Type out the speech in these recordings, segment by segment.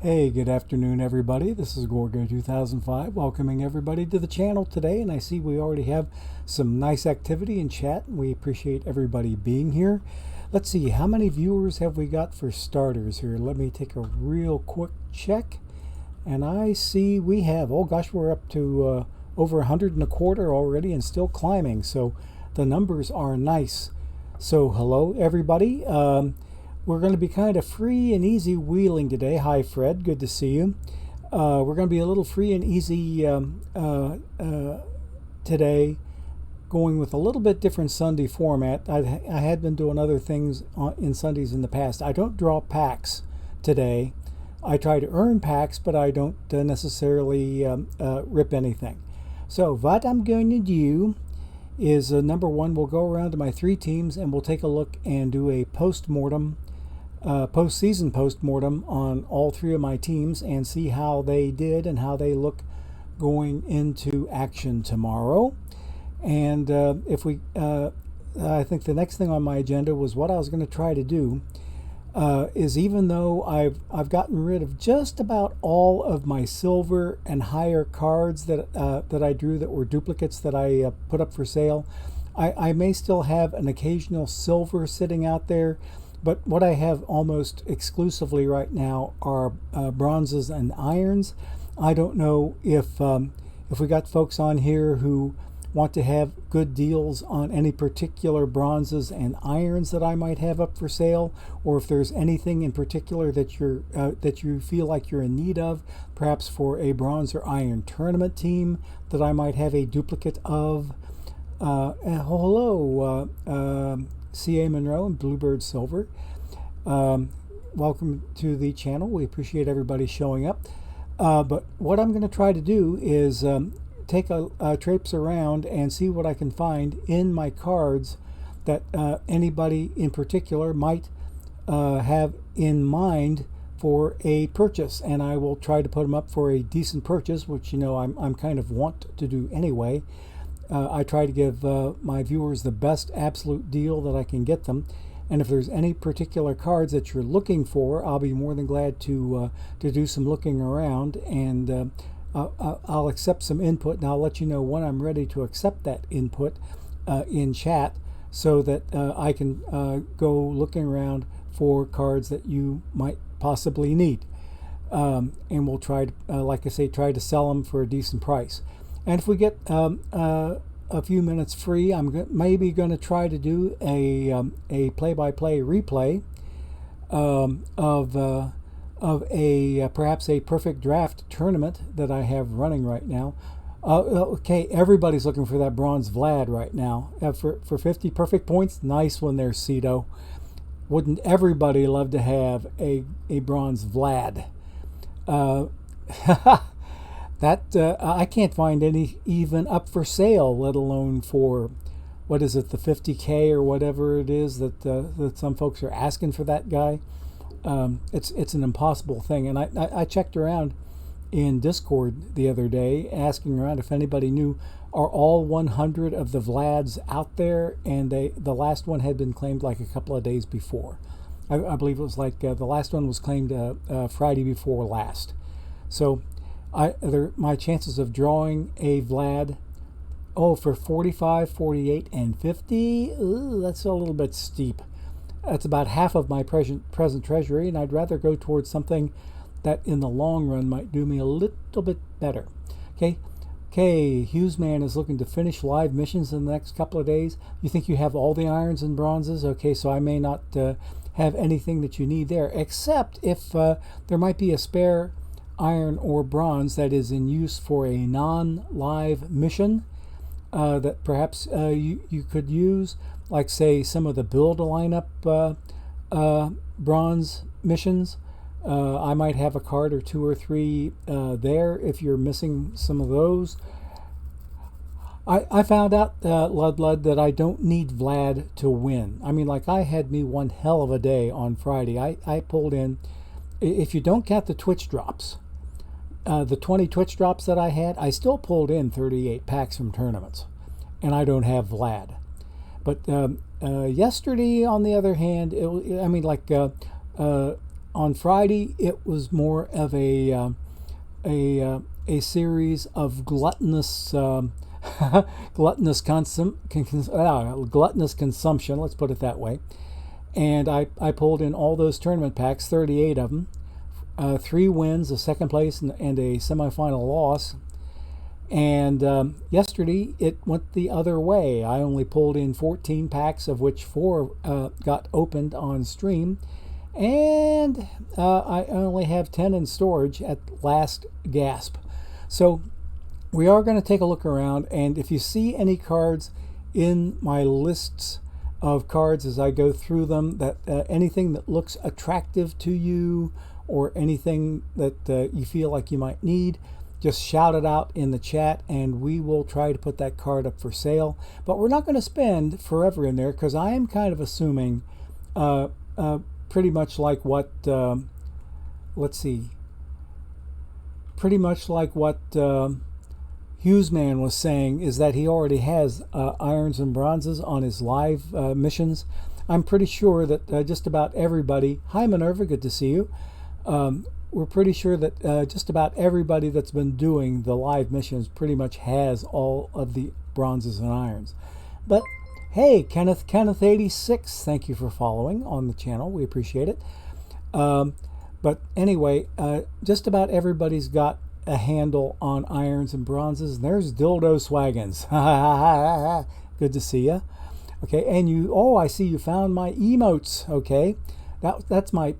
Hey, good afternoon, everybody. This is Gorgo 2005, welcoming everybody to the channel today. And I see we already have some nice activity in chat. We appreciate everybody being here. Let's see, how many viewers have we got for starters here? Let me take a real quick check. And I see we have, oh gosh, we're up to over 100 and a quarter already and still climbing. So the numbers are nice. So hello, everybody. We're going to be kind of free and easy wheeling today. Hi, Fred. Good to see you. We're going to be a little free and easy today, going with a little bit different Sunday format. I had been doing other things in Sundays in the past. I don't draw packs today. I try to earn packs, but I don't necessarily rip anything. So what I'm going to do is number one, we'll go around to my three teams and we'll take a look and do a postmortem. Postseason postmortem on all three of my teams and see how they did and how they look going into action tomorrow. And I think the next thing on my agenda was what I was going to try to do is, even though I've gotten rid of just about all of my silver and higher cards that I drew that were duplicates that I put up for sale, I may still have an occasional silver sitting out there. But what I have almost exclusively right now are bronzes and irons. I don't know if we got folks on here who want to have good deals on any particular bronzes and irons that I might have up for sale, or if there's anything in particular that you feel like you're in need of, perhaps for a bronze or iron tournament team that I might have a duplicate of. Hello. C.A. Monroe and Bluebird Silver. Welcome to the channel. We appreciate everybody showing up. But what I'm going to try to do is take a traipse around and see what I can find in my cards that anybody in particular might have in mind for a purchase. And I will try to put them up for a decent purchase, which, you know, I'm kind of want to do anyway. I try to give my viewers the best absolute deal that I can get them. And if there's any particular cards that you're looking for, I'll be more than glad to do some looking around, and I'll accept some input, and I'll let you know when I'm ready to accept that input in chat, so that I can go looking around for cards that you might possibly need. And we'll try to, like I say, try to sell them for a decent price. And if we get a few minutes free, I'm maybe going to try to do a play-by-play replay of perhaps a perfect draft tournament that I have running right now. Okay, everybody's looking for that bronze Vlad right now for 50 perfect points. Nice one there, Cito. Wouldn't everybody love to have a bronze Vlad? That I can't find any even up for sale, let alone for, what is it, the 50K or whatever it is that some folks are asking for that guy. It's an impossible thing. And I checked around in Discord the other day, asking around if anybody knew, are all 100 of the Vlads out there? And the last one had been claimed like a couple of days before. I believe it was like the last one was claimed Friday before last. So my chances of drawing a Vlad, for 45, 48, and 50, that's a little bit steep. That's about half of my present treasury, and I'd rather go towards something that in the long run might do me a little bit better. Okay, Hughesman is looking to finish live missions in the next couple of days. You think you have all the irons and bronzes? Okay, so I may not have anything that you need there, except if there might be a spare iron or bronze that is in use for a non-live mission that perhaps you could use, like say some of the build a lineup bronze missions. I might have a card or two or three there if you're missing some of those. I found out, Lud, that I don't need Vlad to win. I mean, like, I had me one hell of a day on Friday. I pulled in, if you don't count the Twitch drops, the 20 Twitch drops that I had, I still pulled in 38 packs from tournaments, and I don't have Vlad. But yesterday, on the other hand, on Friday, it was more of a series of gluttonous gluttonous gluttonous consumption. Let's put it that way. And I pulled in all those tournament packs, 38 of them, 3 wins, a second place, and a semifinal loss. And yesterday it went the other way. I only pulled in 14 packs, of which 4 got opened on stream, and I only have 10 in storage at last gasp. So we are going to take a look around, and if you see any cards in my lists of cards as I go through them, that anything that looks attractive to you or anything that you feel like you might need, just shout it out in the chat and we will try to put that card up for sale. But we're not going to spend forever in there, because I am kind of assuming pretty much like what let's see, pretty much like what Hughesman was saying, is that he already has irons and bronzes on his live missions. I'm pretty sure that just about everybody, hi Minerva, good to see you. We're pretty sure that just about everybody that's been doing the live missions pretty much has all of the bronzes and irons. But hey, Kenneth 86, thank you for following on the channel. We appreciate it. But anyway, just about everybody's got a handle on irons and bronzes. And there's Dildo Swaggins. Good to see you. Okay, and you, oh, I see you found my emotes. Okay, that's my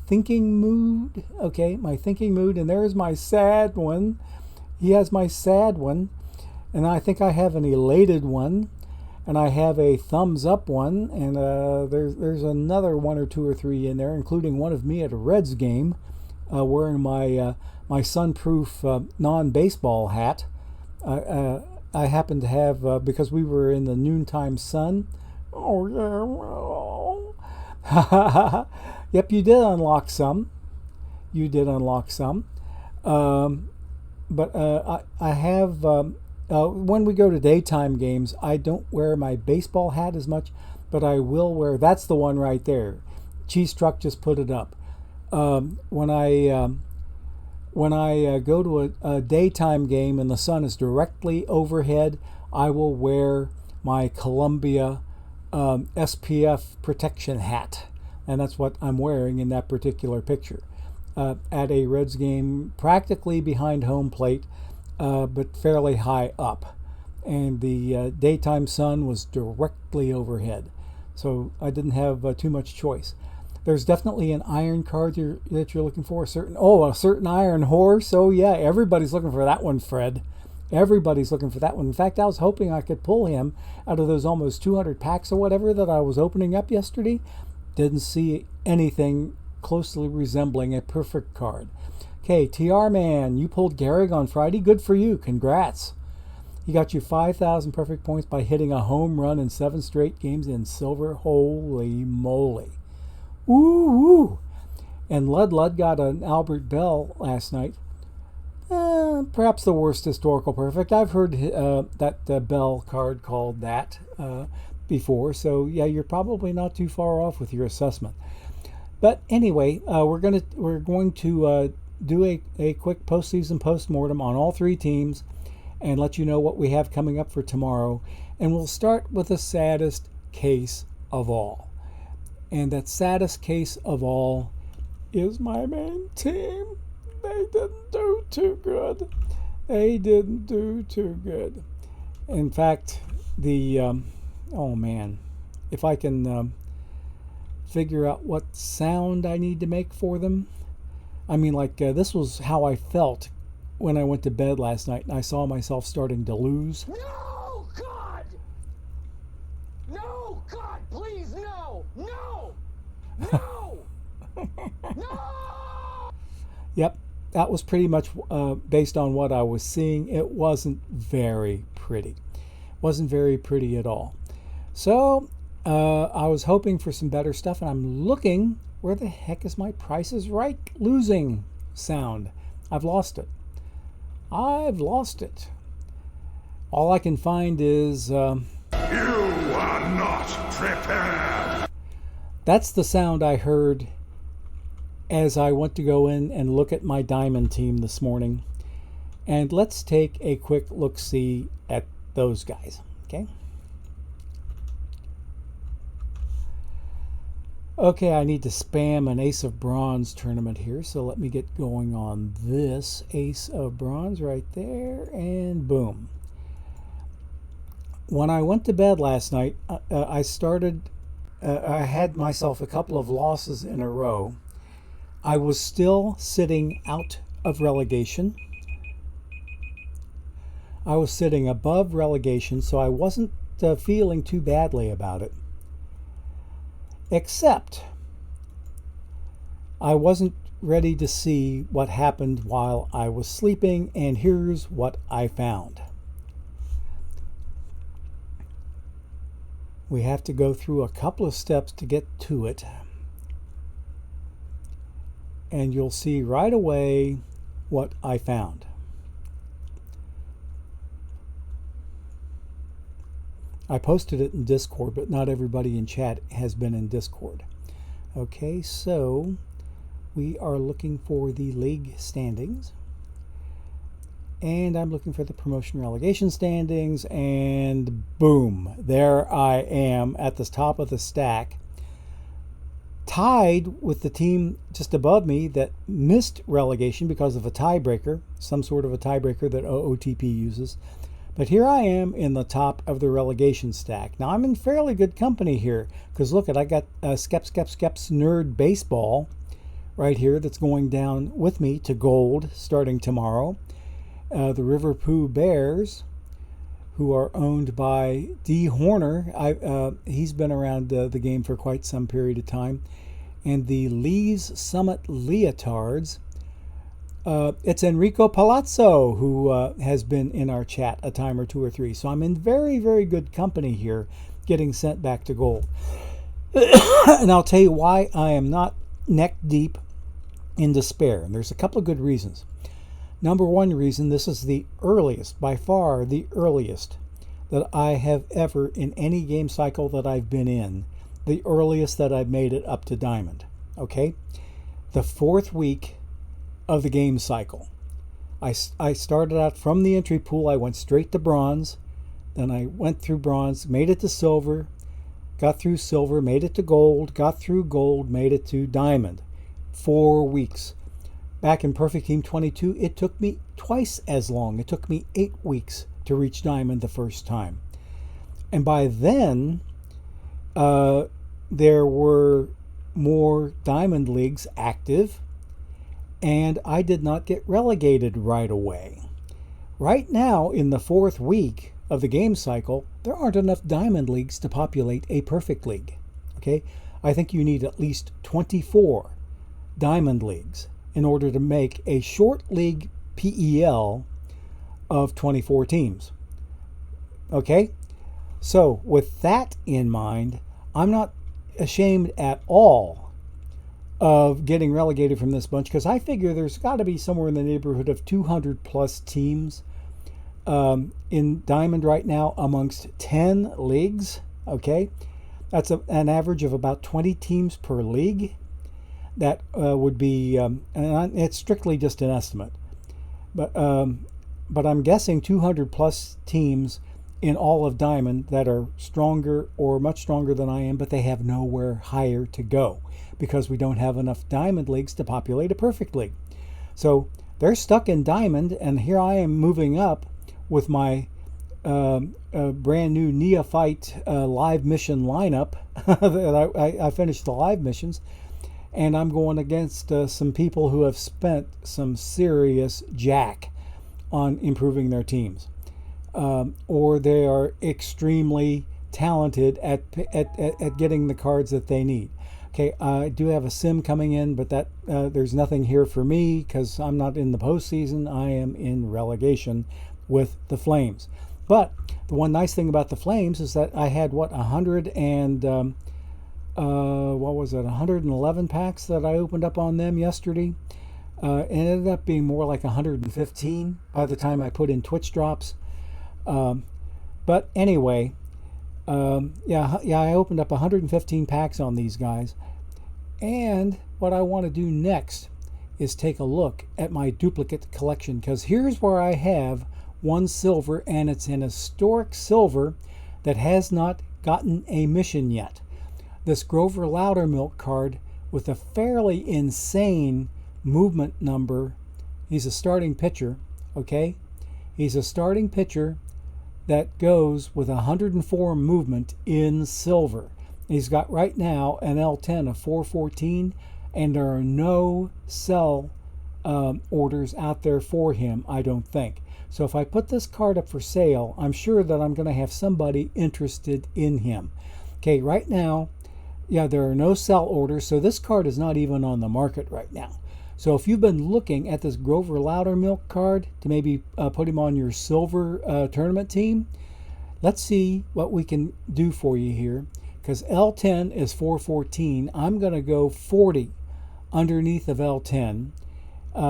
thinking mood. Okay, my thinking mood, and there's my sad one. He has my sad one, and I think I have an elated one, and I have a thumbs up one, and there's another 1 or 2 or 3 in there, including one of me at a Reds game, wearing my my sunproof non-baseball hat. I happen to have, because we were in the noontime sun. Oh yeah. Yep, you did unlock some. You did unlock some. But I have, when we go to daytime games, I don't wear my baseball hat as much, but I will wear, that's the one right there. Cheese Truck just put it up. When I go to a daytime game and the sun is directly overhead, I will wear my Columbia SPF protection hat, and that's what I'm wearing in that particular picture. At a Reds game, practically behind home plate, but fairly high up, and the daytime sun was directly overhead, so I didn't have too much choice. There's definitely an iron card that you're looking for. A certain iron horse. Oh yeah, everybody's looking for that one, Fred. Everybody's looking for that one. In fact, I was hoping I could pull him out of those almost 200 packs or whatever that I was opening up yesterday. Didn't see anything closely resembling a perfect card. Okay, TR Man, you pulled Gehrig on Friday. Good for you. Congrats. He got you 5,000 perfect points by hitting a home run in 7 straight games in silver. Holy moly. Ooh. And Lud got an Albert Bell last night. Perhaps the worst historical perfect. I've heard that Bell card called that before. So yeah, you're probably not too far off with your assessment. But anyway, we're going to do a quick postseason postmortem on all 3 teams and let you know what we have coming up for tomorrow. And we'll start with the saddest case of all. And that saddest case of all is my main team. They didn't do too good. They didn't do too good. In fact, the, oh man, if I can figure out what sound I need to make for them. I mean, like, this was how I felt when I went to bed last night and I saw myself starting to lose. No, God! No, God, please, no! No! No! No! Yep, that was pretty much based on what I was seeing. It wasn't very pretty. Wasn't very pretty at all. So I was hoping for some better stuff, and I'm looking, where the heck is my Price is Right losing sound? I've lost it. I've lost it. All I can find is... you are not prepared. That's the sound I heard as I went to go in and look at my diamond team this morning. And let's take a quick look-see at those guys, okay? Okay, I need to spam an Ace of Bronze tournament here, so let me get going on this Ace of Bronze right there, and boom. When I went to bed last night, I had myself a couple of losses in a row. I was still sitting out of relegation. I was sitting above relegation, so I wasn't feeling too badly about it. Except, I wasn't ready to see what happened while I was sleeping, and here's what I found. We have to go through a couple of steps to get to it. And you'll see right away what I found. I posted it in Discord, but not everybody in chat has been in Discord. Okay, so we are looking for the league standings. And I'm looking for the promotion relegation standings, and boom, there I am at the top of the stack, tied with the team just above me that missed relegation because of a tiebreaker, some sort of a tiebreaker that OOTP uses. But here I am in the top of the relegation stack. Now I'm in fairly good company here, because look, I got Skeps Nerd Baseball right here that's going down with me to gold starting tomorrow. The Riverpoo Bears, who are owned by D. Horner. He's been around the game for quite some period of time. And the Lee's Summit Leotards. It's Enrico Palazzo, who has been in our chat a time or two or three. So I'm in very, very good company here, getting sent back to gold. And I'll tell you why I am not neck deep in despair. And there's a couple of good reasons. Number one reason, this is the earliest, by far the earliest, that I have ever, in any game cycle that I've been in, the earliest that I've made it up to diamond. Okay? The 4th week of the game cycle. I started out from the entry pool. I went straight to bronze. Then I went through bronze, made it to silver, got through silver, made it to gold, got through gold, made it to diamond. 4 weeks. Back in Perfect Team 22, it took me twice as long. It took me 8 weeks to reach diamond the first time. And by then, there were more diamond leagues active, and I did not get relegated right away. Right now, in the 4th week of the game cycle, there aren't enough diamond leagues to populate a perfect league. Okay? I think you need at least 24 diamond leagues in order to make a short league PEL of 24 teams. Okay? So, with that in mind, I'm not ashamed at all of getting relegated from this bunch, because I figure there's got to be somewhere in the neighborhood of 200 plus teams in Diamond right now amongst 10 leagues. Okay? That's an average of about 20 teams per league. That would be, and it's strictly just an estimate, but I'm guessing 200 plus teams in all of Diamond that are stronger or much stronger than I am, but they have nowhere higher to go because we don't have enough Diamond leagues to populate a perfect league. So they're stuck in Diamond, and here I am moving up with my brand new neophyte live mission lineup that I finished the live missions. And I'm going against some people who have spent some serious jack on improving their teams. Or they are extremely talented at getting the cards that they need. Okay, I do have a sim coming in, but that there's nothing here for me because I'm not in the postseason. I am in relegation with the Flames. But the one nice thing about the Flames is that I had, 111 packs that I opened up on them yesterday. It ended up being more like 115 by the time I put in Twitch drops. But anyway, I opened up 115 packs on these guys. And what I want to do next is take a look at my duplicate collection, because here's where I have one silver, and it's an historic silver that has not gotten a mission yet. This Grover Loudermilk card with a fairly insane movement number. He's a starting pitcher, okay? He's a starting pitcher that goes with 104 movement in silver. He's got right now an L10 of 414, and there are no sell orders out there for him, I don't think. So if I put this card up for sale, I'm sure that I'm going to have somebody interested in him. Okay, right now, yeah, there are no sell orders, so this card is not even on the market right now. So if you've been looking at this Grover Loudermilk card to maybe put him on your silver tournament team, let's see what we can do for you here. Because L10 is 414, I'm going to go 40 underneath of L10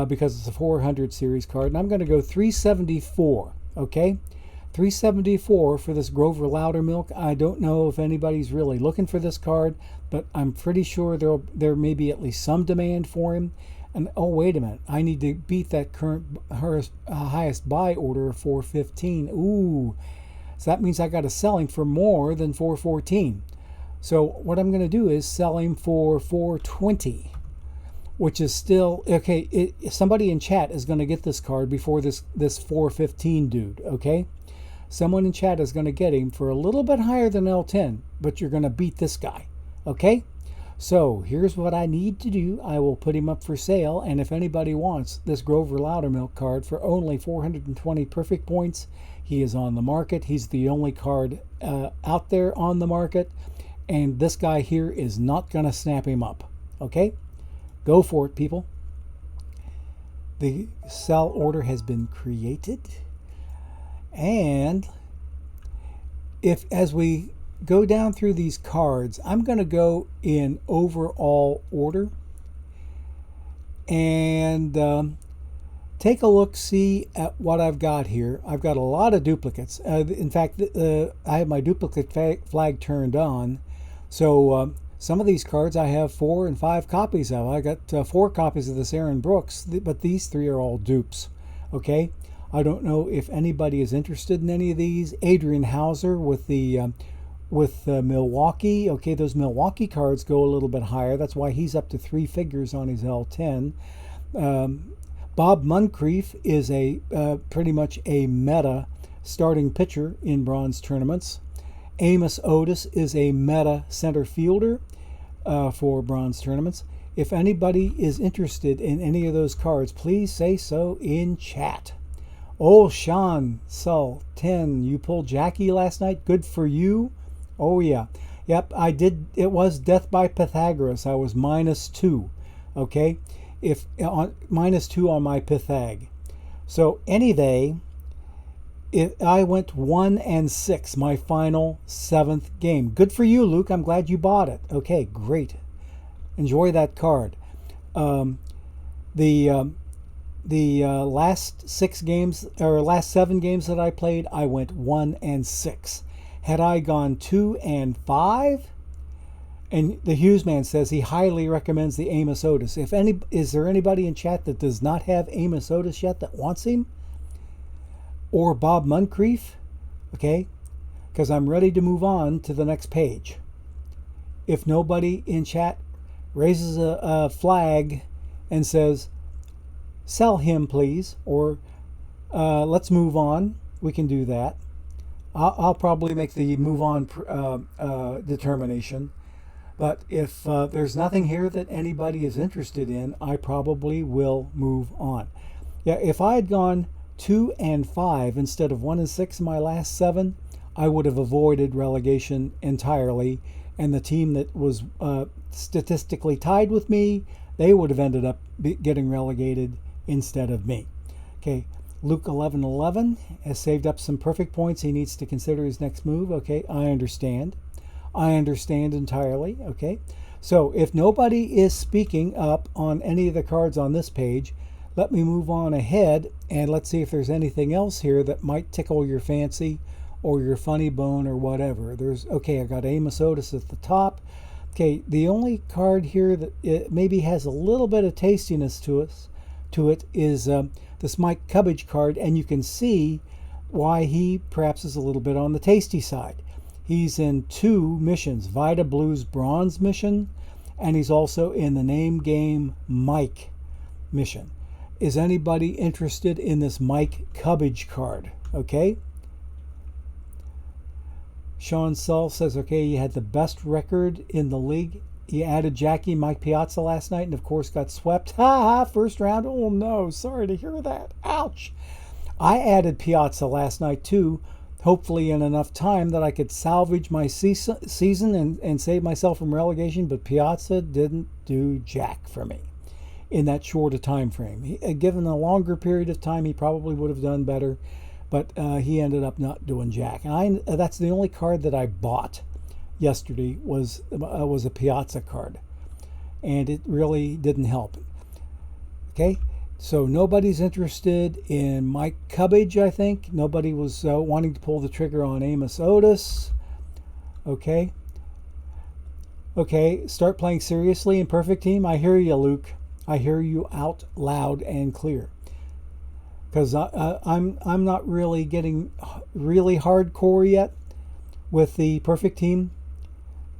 because it's a 400 series card, and I'm going to go 374, okay? 374 for this Grover Loudermilk. I don't know if anybody's really looking for this card, but I'm pretty sure there may be at least some demand for him. And oh, wait a minute, I need to beat that current highest buy order of 415. Ooh, so that means I got to sell him for more than 414. So what I'm going to do is sell him for 420, which is still okay. Somebody in chat is going to get this card before this 415 dude, okay? Someone in chat is going to get him for a little bit higher than L10, but you're going to beat this guy, okay? So here's what I need to do. I will put him up for sale, and if anybody wants this Grover Loudermilk card for only 420 perfect points, he is on the market. He's the only card out there on the market, and this guy here is not going to snap him up, okay? Go for it, people. The sell order has been created, and as we go down through these cards, I'm going to go in overall order and take a look, see at what I've got here. I've got a lot of duplicates. In fact, I have my duplicate flag turned on. So some of these cards I have 4 and 5 copies of. I got 4 copies of this Aaron Brooks, but these 3 are all dupes. Okay, I don't know if anybody is interested in any of these. Adrian Hauser with the Milwaukee. Okay, those Milwaukee cards go a little bit higher. That's why he's up to 3 figures on his L10. Bob Moncrief is pretty much a meta starting pitcher in bronze tournaments. Amos Otis is a meta center fielder for bronze tournaments. If anybody is interested in any of those cards, please say so in chat. Oh, Sean Sull 10, you pulled Jackie last night. Good for you. Oh yeah, yep, I did. It was Death by Pythagoras. I was -2, okay, if on -2 on my Pythag. So anyway, I went 1 and 6, my final 7th game. Good for you, Luke. I'm glad you bought it. Okay, great. Enjoy that card. The last 6 games or last 7 games that I played, I went 1 and 6. Had I gone 2 and 5, and the Hughes man says he highly recommends the Amos Otis. Is there anybody in chat that does not have Amos Otis yet that wants him? Or Bob Moncrief? Okay, because I'm ready to move on to the next page. If nobody in chat raises a flag and says, sell him please, or let's move on, we can do that. I'll probably make the move on determination. But if there's nothing here that anybody is interested in, I probably will move on. Yeah, if I had gone 2 and 5 instead of 1 and 6 in my last 7, I would have avoided relegation entirely. And the team that was statistically tied with me, they would have ended up getting relegated instead of me. Okay. Luke 11:11 has saved up some perfect points. He needs to consider his next move. Okay, I understand. I understand entirely. Okay, so if nobody is speaking up on any of the cards on this page, let me move on ahead and let's see if there's anything else here that might tickle your fancy or your funny bone or whatever. Okay, I got Amos Otis at the top. Okay, the only card here that it maybe has a little bit of tastiness to it is this Mike Cubbage card, and you can see why he perhaps is a little bit on the tasty side. He's in 2 missions, Vita Blue's Bronze mission, and he's also in the Name Game Mike mission. Is anybody interested in this Mike Cubbage card? Okay. Sean Sull says, okay, you had the best record in the league. You added Jackie Mike Piazza last night and, of course, got swept. Ha ha, first round. Oh, no, sorry to hear that. Ouch. I added Piazza last night, too, hopefully in enough time that I could salvage my season and save myself from relegation, but Piazza didn't do jack for me in that short a time frame. Given a longer period of time, he probably would have done better. But he ended up not doing jack. And that's the only card that I bought yesterday was a Piazza card. And it really didn't help. Okay, so nobody's interested in Mike Cubbage, I think. Nobody was wanting to pull the trigger on Amos Otis. Okay. Okay, start playing seriously in Perfect Team. I hear you, Luke. I hear you out loud and clear. Because I'm not really getting really hardcore yet with the Perfect Team.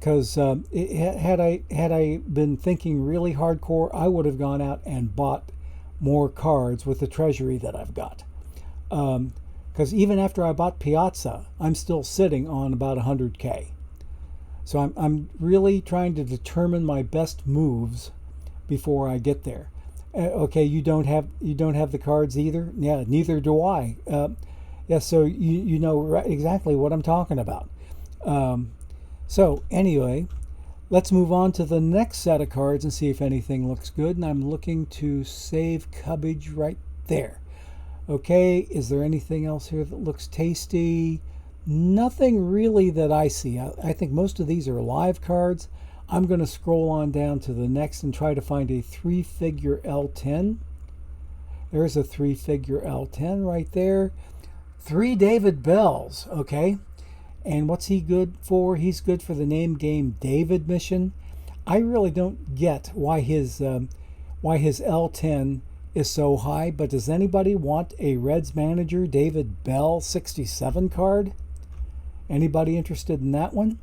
Because had I been thinking really hardcore, I would have gone out and bought more cards with the treasury that I've got. Because even after I bought Piazza, I'm still sitting on about 100K. So I'm really trying to determine my best moves before I get there. Okay, you don't have the cards either. Yeah, neither do I. Yeah, so you know exactly what I'm talking about. So anyway, let's move on to the next set of cards and see if anything looks good. And I'm looking to save Cubbage right there. Okay, is there anything else here that looks tasty? Nothing really that I see. I think most of these are live cards. I'm going to scroll on down to the next and try to find a 3-figure L10. There's a 3-figure L10 right there. 3 David Bells, okay. And what's he good for? He's good for the Name Game David mission. I really don't get why his L10 is so high, but does anybody want a Reds manager David Bell 67 card? Anybody interested in that one?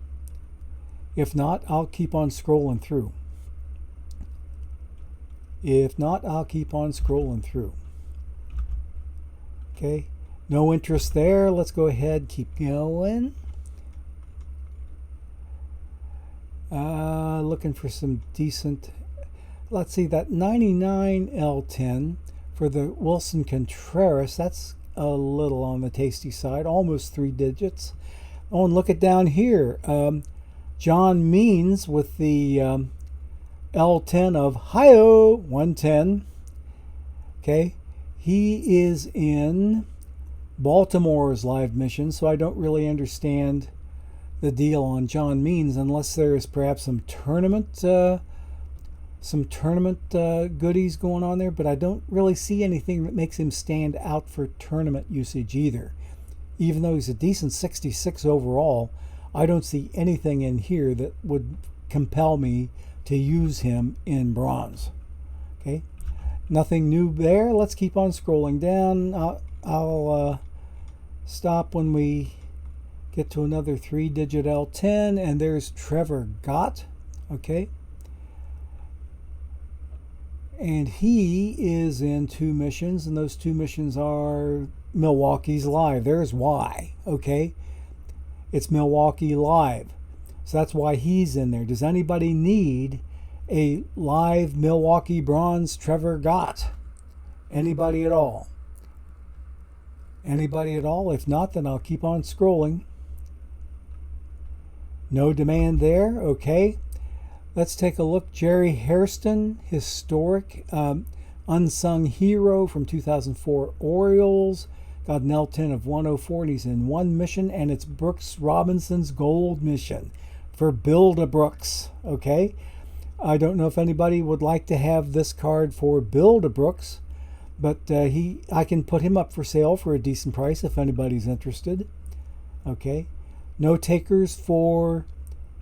If not, I'll keep on scrolling through. Okay, no interest there. Let's go ahead, keep going. Looking for some decent, let's see, that 99 L10 for the Wilson Contreras, that's a little on the tasty side, almost 3 digits. Oh, and look at down here. John Means with the L10 of Hi-Oh 110. Okay, he is in Baltimore's live mission, so I don't really understand the deal on John Means unless there is perhaps some tournament goodies going on there, but I don't really see anything that makes him stand out for tournament usage either. Even though he's a decent 66 overall, I don't see anything in here that would compel me to use him in bronze. Okay, nothing new there. Let's keep on scrolling down. I'll stop when we get to another 3-digit L10, and there's Trevor Gott. Okay, and he is in 2 missions, and those 2 missions are Milwaukee's live. There's why. Okay, it's Milwaukee live, so that's why he's in there. Does anybody need a live Milwaukee bronze Trevor Gott? Anybody at all? Anybody at all? If not, then I'll keep on scrolling. No demand there. Okay, let's take a look. Jerry Hairston, historic unsung hero from 2004 Orioles. Got an L10 of 104, and he's in 1 mission, and it's Brooks Robinson's gold mission for Build-A-Brooks. Okay, I don't know if anybody would like to have this card for Build-A-Brooks, but I can put him up for sale for a decent price if anybody's interested. Okay, no takers for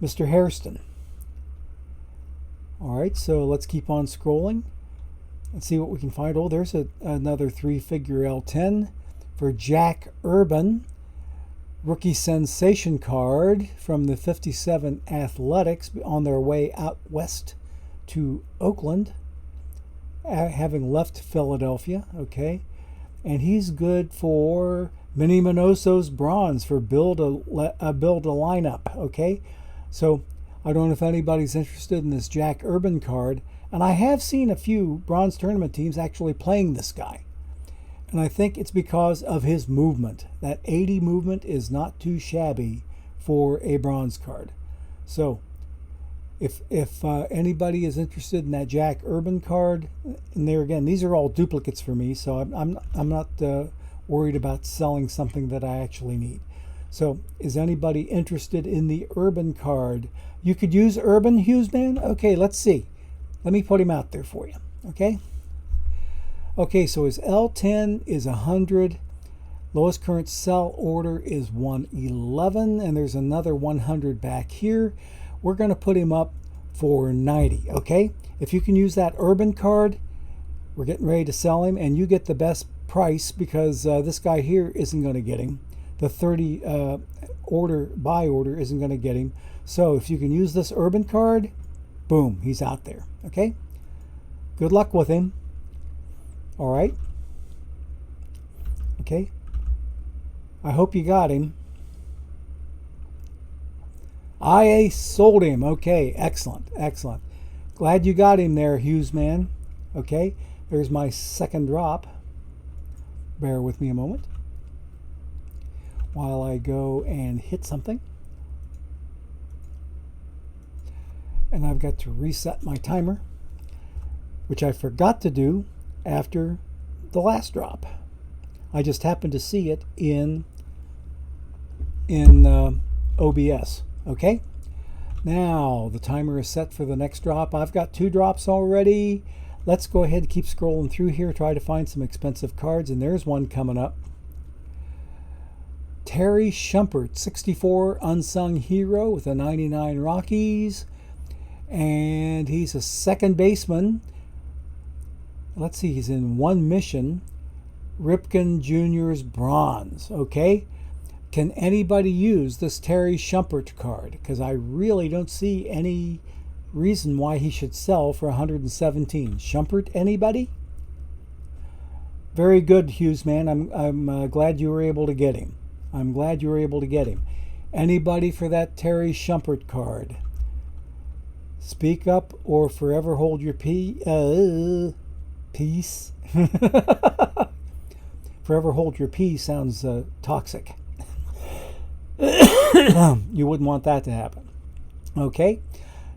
Mr. Hairston. All right, so let's keep on scrolling and see what we can find. Oh, there's another 3-figure L10 for Jack Urban. Rookie sensation card from the 57 Athletics on their way out west to Oakland, having left Philadelphia. Okay, and he's good for Mini Minoso's bronze for build a lineup. Okay, so I don't know if anybody's interested in this Jack Urban card, and I have seen a few bronze tournament teams actually playing this guy. And I think it's because of his movement. That 80 movement is not too shabby for a bronze card. So if anybody is interested in that Jack Urban card, and there again, these are all duplicates for me, so I'm not worried about selling something that I actually need. So is anybody interested in the Urban card? You could use Urban, Hughesman? Okay, let's see. Let me put him out there for you. Okay. Okay, so his L10 is 100. Lowest current sell order is 111, and there's another 100 back here. We're going to put him up for 90, okay? If you can use that Urban card, we're getting ready to sell him, and you get the best price because this guy here isn't going to get him. The 30 buy order isn't going to get him. So if you can use this Urban card, boom, he's out there, okay? Good luck with him. All right. Okay. I hope you got him. I sold him. Okay. Excellent. Excellent. Glad you got him there, Hughesman. Okay. There's my second drop. Bear with me a moment while I go and hit something. And I've got to reset my timer, which I forgot to do after the last drop. I just happened to see it in OBS. Okay, now the timer is set for the next drop. I've got 2 drops already. Let's go ahead and keep scrolling through here, try to find some expensive cards, and there's one coming up. Terry Shumpert, 64 unsung hero with a 99 Rockies, and he's a second baseman. Let's see, he's in 1 mission. Ripken Jr.'s bronze. Okay, can anybody use this Terry Shumpert card? Because I really don't see any reason why he should sell for 117. Shumpert, anybody? Very good, Hughesman. I'm glad you were able to get him. I'm glad you were able to get him. Anybody for that Terry Shumpert card? Speak up or forever hold your peace. Forever hold your peace sounds toxic. You wouldn't want that to happen. Okay,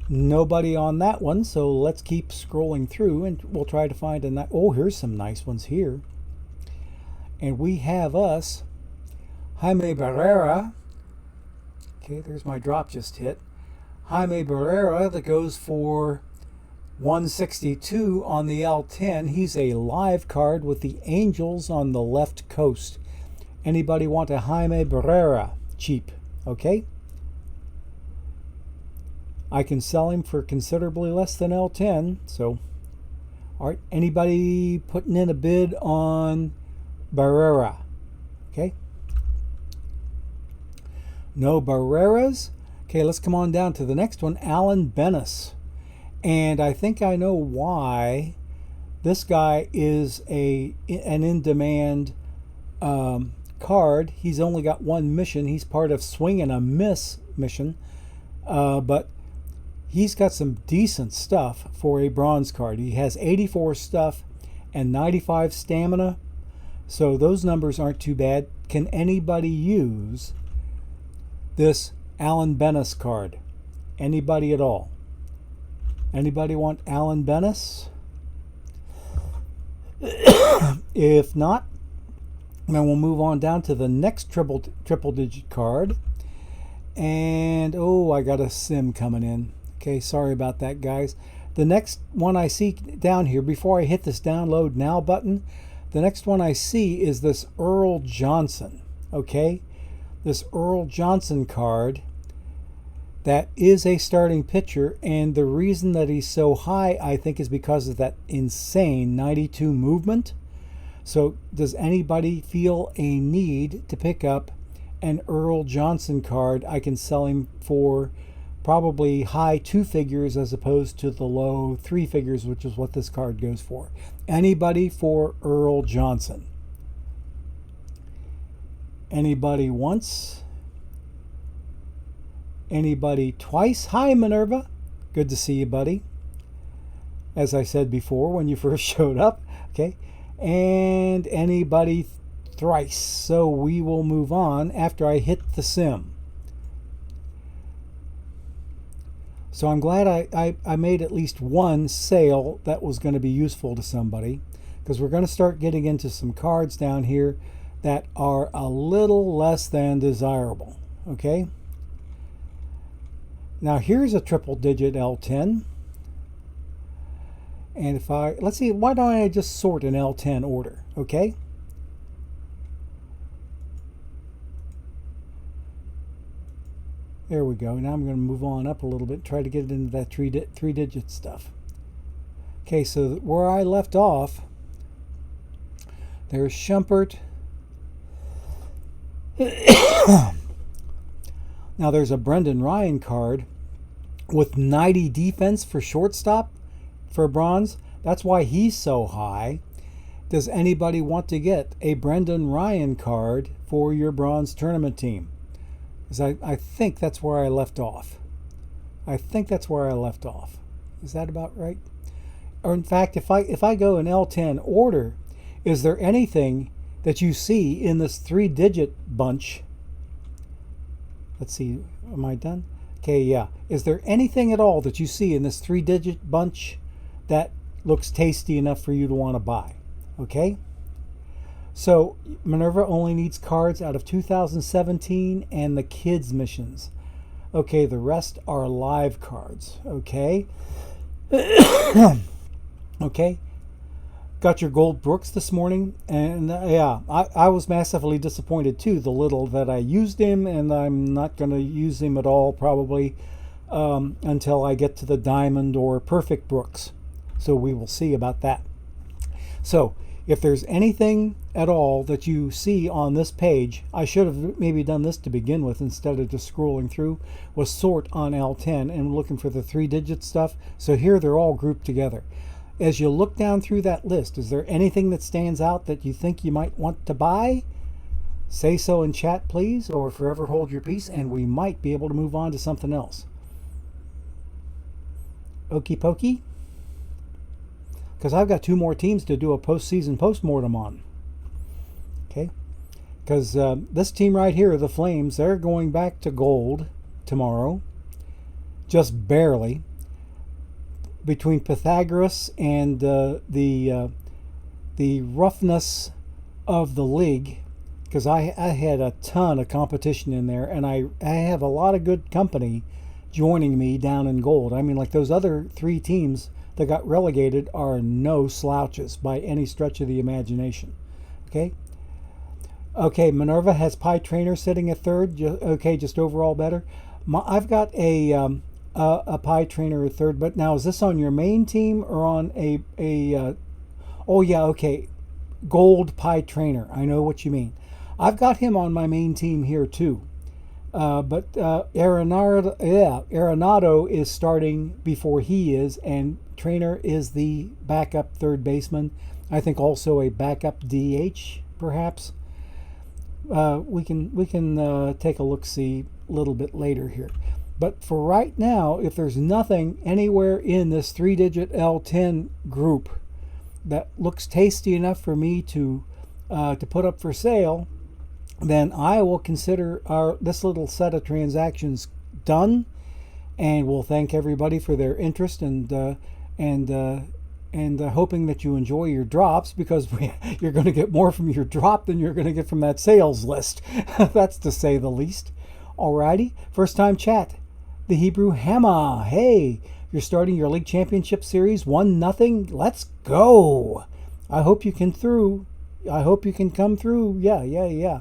nobody on that one, so let's keep scrolling through and we'll try to find a oh, here's some nice ones here. And we have us Jaime Barrera. Okay, there's my drop just hit. Jaime Barrera that goes for 162 on the L10. He's a live card with the Angels on the left coast. Anybody want a Jaime Barrera? Cheap, okay? I can sell him for considerably less than L10. So, all right, anybody putting in a bid on Barrera? Okay. No Barreras. Okay, let's come on down to the next one, Alan Bennis. And I think I know why this guy is an in-demand card. He's only got 1 mission. He's part of Swing and a Miss mission. But he's got some decent stuff for a bronze card. He has 84 stuff and 95 stamina. So those numbers aren't too bad. Can anybody use this Alan Bennis card? Anybody at all? Anybody want Alan Bennis? If not, then we'll move on down to the next triple digit card. And oh, I got a sim coming in. Okay, sorry about that, guys. The next one I see down here, before I hit this download now button, the next one I see is this Earl Johnson. Okay, this Earl Johnson card that is a starting pitcher, and the reason that he's so high, I think, is because of that insane 92 movement. So does anybody feel a need to pick up an Earl Johnson card? I can sell him for probably high 2 figures as opposed to the low 3 figures, which is what this card goes for. Anybody for Earl Johnson? Anybody once? Anybody twice? Hi, Minerva. Good to see you, buddy. As I said before when you first showed up. Okay. And anybody thrice. So we will move on after I hit the sim. So I'm glad I made at least one sale that was going to be useful to somebody, because we're going to start getting into some cards down here that are a little less than desirable. Okay. Now here's a triple digit L10. And if let's see, why don't I just sort an L10 order? Okay. There we go. Now I'm going to move on up a little bit, try to get into that three digit stuff. Okay, so where I left off, there's Shumpert. Now there's a Brendan Ryan card with 90 defense for shortstop for bronze. That's why he's so high. Does anybody want to get a Brendan Ryan card for your bronze tournament team? Because I think that's where I left off. I think that's where I left off. Is that about right? Or in fact, if I go in L10 order, is there anything that you see in this 3-digit bunch? Let's see, am I done? Okay, yeah. Is there anything at all that you see in this 3-digit bunch that looks tasty enough for you to want to buy? Okay? So Minerva only needs cards out of 2017 and the kids missions. Okay, the rest are live cards. Okay. Okay. Got your gold Brooks this morning, and yeah, I was massively disappointed too, the little that I used him, and I'm not going to use him at all probably until I get to the diamond or perfect Brooks. So we will see about that. So if there's anything at all that you see on this page, I should have maybe done this to begin with instead of just scrolling through, was sort on L10 and looking for the 3-digit stuff. So here they're all grouped together. As you look down through that list, is there anything that stands out that you think you might want to buy? Say so in chat, please, or forever hold your peace, and we might be able to move on to something else. Okie pokey. Because I've got 2 more teams to do a postseason postmortem on. Okay? Because this team right here, the Flames, they're going back to gold tomorrow. Just barely. Between Pythagoras and the roughness of the league, because I had a ton of competition in there, and I have a lot of good company joining me down in gold. I mean, like those other 3 teams that got relegated are no slouches by any stretch of the imagination. Okay? Okay, Minerva has Pie Trainer sitting at 3rd. Okay, just overall better. I've got a Pie Trainer at 3rd, but now is this on your main team or on a oh yeah, okay, Gold Pie Trainer. I know what you mean. I've got him on my main team here too. But Arenado is starting before he is, and Trainer is the backup 3rd baseman. I think also a backup DH, perhaps. We can take a look-see a little bit later here. But for right now, if there's nothing anywhere in this 3-digit L10 group that looks tasty enough for me to put up for sale, then I will consider this little set of transactions done, and we'll thank everybody for their interest and hoping that you enjoy your drops, because you're going to get more from your drop than you're going to get from that sales list. That's to say the least. Alrighty, first time chat. The Hebrew Hammer. Hey, you're starting your league championship series 1-0. Let's go. I hope you can come through. Yeah.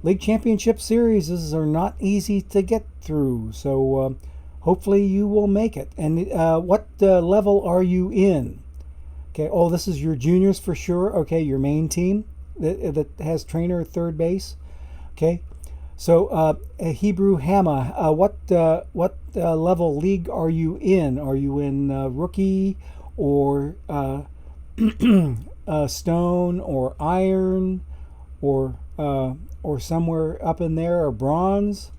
League Championship series are not easy to get through. So hopefully you will make it. And what level are you in? Okay, oh, this is your juniors for sure. Okay, your main team that has trainer at third base. Okay, so Hebrew Hammer, what level league are you in? Are you in rookie or stone or iron or somewhere up in there, or bronze?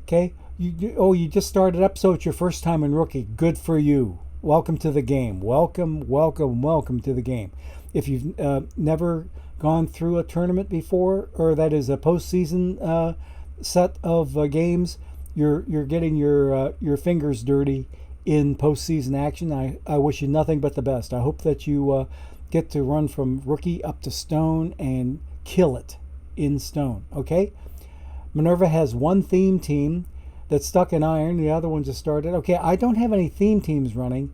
Okay, you just started up, so it's your first time in rookie. Good for you. Welcome to the game. Welcome to the game. If you've never gone through a tournament before, or that is a postseason set of games, you're getting your fingers dirty in postseason action. I wish you nothing but the best. I hope that you get to run from rookie up to stone and kill it in stone. Okay, Minerva has one theme team that's stuck in iron. The other one just started. Okay, I don't have any theme teams running,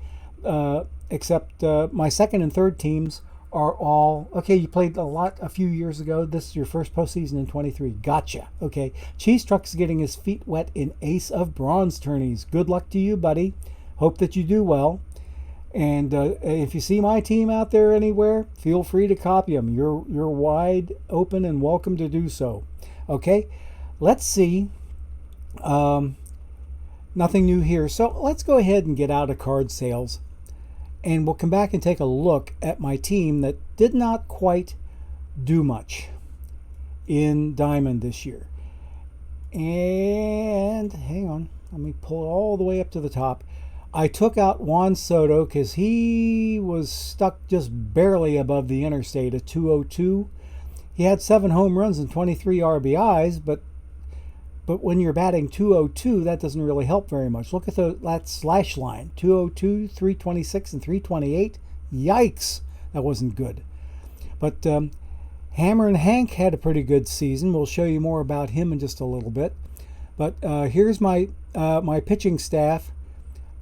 except my second and third teams are all okay. You played a few years ago. This is your first postseason in 23. Gotcha. Okay, Cheese Truck's getting his feet wet in Ace of Bronze tourneys. Good luck to you, buddy. Hope that you do well. And if you see my team out there anywhere, feel free to copy them. You're wide open and welcome to do so. Okay, let's see. Nothing new here. So let's go ahead and get out of card sales, and we'll come back and take a look at my team that did not quite do much in Diamond this year. And hang on, let me pull it all the way up to the top. I took out Juan Soto because he was stuck just barely above the interstate at 202. He had 7 home runs and 23 RBIs, but when you're batting 202, that doesn't really help very much. Look at that slash line, 202, 326, and 328. Yikes, that wasn't good. But Hammer and Hank had a pretty good season. We'll show you more about him in just a little bit. But here's my pitching staff.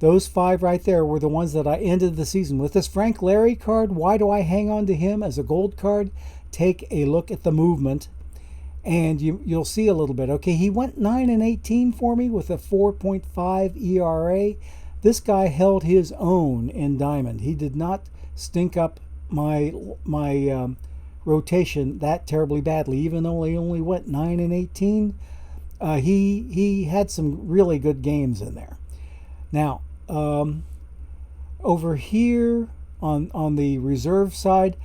Those 5 right there were the ones that I ended the season with. This Frank Larry card, why do I hang on to him as a gold card? Take a look at the movement, and you'll see a little bit. Okay, he went 9-18 for me with a 4.5 ERA. This guy held his own in Diamond. He did not stink up my rotation that terribly badly, even though he only went 9-18. He had some really good games in there. Now, over here on the reserve side,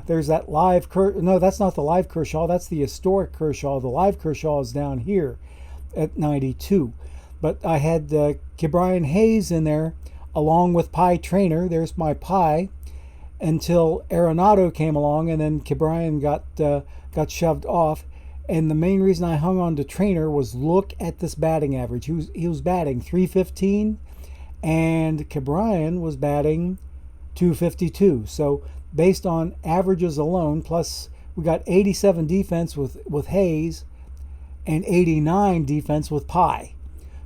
there's that live no, that's not the live Kershaw, that's the historic Kershaw. The live Kershaw is down here at 92. But I had Ke'Bryan Hayes in there along with Pie Trainer. There's my Pie, until Arenado came along, and then Ke'Bryan got shoved off. And the main reason I hung on to Trainer was, look at this batting average. He was batting 315, and Ke'Bryan was batting 252. So based on averages alone, plus we got 87 defense with Hayes and 89 defense with Pie.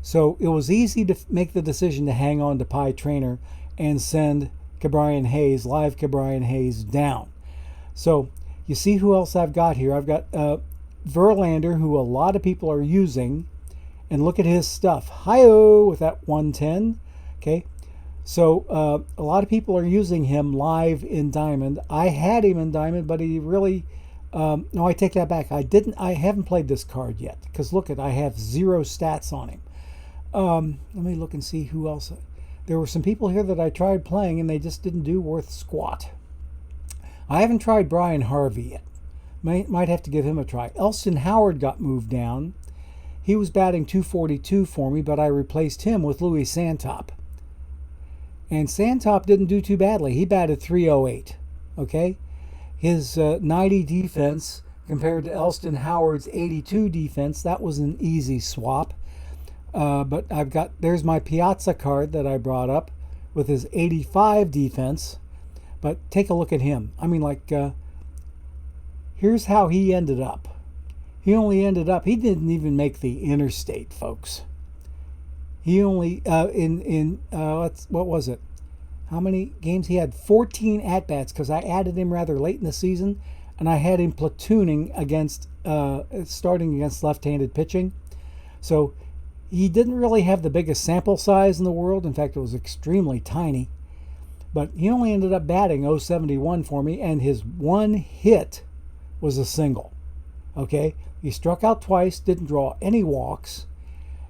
So it was easy to make the decision to hang on to Pie Trainer and send Ke'Bryan Hayes, live Ke'Bryan Hayes, down. So you see who else I've got here. I've got Verlander, who a lot of people are using, and look at his stuff. Hi-oh with that 110. Okay, so a lot of people are using him live in Diamond. I had him in Diamond, but he really no, I take that back. I haven't played this card yet, because look, I have 0 stats on him. Let me look and see who else. There were some people here that I tried playing, and they just didn't do worth squat. I haven't tried Brian Harvey yet. Might have to give him a try. Elston Howard got moved down. He was batting 242 for me, but I replaced him with Louis Santop. And Santop didn't do too badly. He batted 308. Okay? His 90 defense compared to Elston Howard's 82 defense, that was an easy swap. But there's my Piazza card that I brought up with his 85 defense. But take a look at him. I mean, here's how he ended up. He didn't even make the interstate, folks. He only, what was it? How many games? He had 14 at-bats, because I added him rather late in the season. and I had him platooning against, starting against left-handed pitching. So he didn't really have the biggest sample size in the world. In fact, it was extremely tiny. But he only ended up batting .071 for me, and his one hit was a single. Okay, he struck out twice, didn't draw any walks,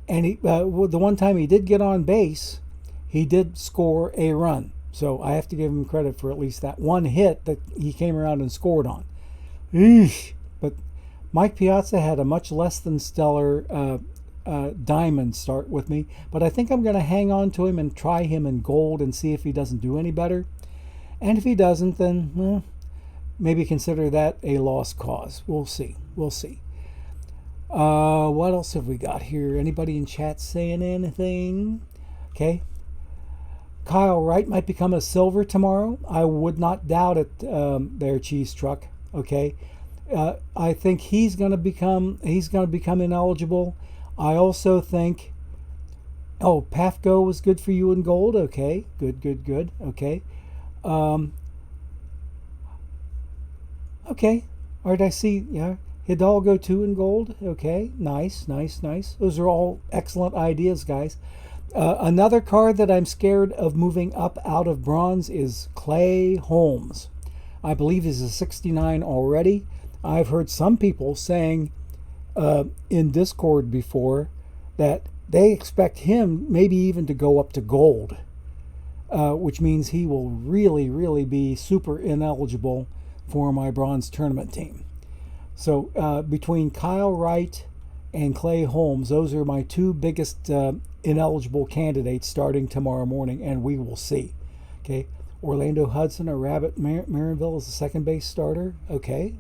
and the one time he did get on base, he did score a run. So I have to give him credit for at least that one hit that he came around and scored on. Eesh. But Mike Piazza had a much less than stellar diamond start with me, but I think I'm going to hang on to him and try him in gold and see if he doesn't do any better. And if he doesn't, then maybe consider that a lost cause. We'll see. We'll see. What else have we got here? Anybody in chat saying anything? Okay. Kyle Wright might become a silver tomorrow. I would not doubt it, there, Cheese Truck. Okay. I think he's going to become ineligible. I also think, Pafko was good for you in gold. Okay, good. Okay. Okay. All right, I see. Yeah, Hidalgo 2 in gold. Okay, nice. Those are all excellent ideas, guys. Another card that I'm scared of moving up out of bronze is Clay Holmes. I believe he's a 69 already. I've heard some people saying in Discord before that they expect him maybe even to go up to gold, which means he will really be super ineligible for my bronze tournament team. So between Kyle Wright and Clay Holmes, those are my two biggest ineligible candidates starting tomorrow morning, and we will see. Okay, Orlando Hudson or Rabbit Marinville is the second base starter. Okay,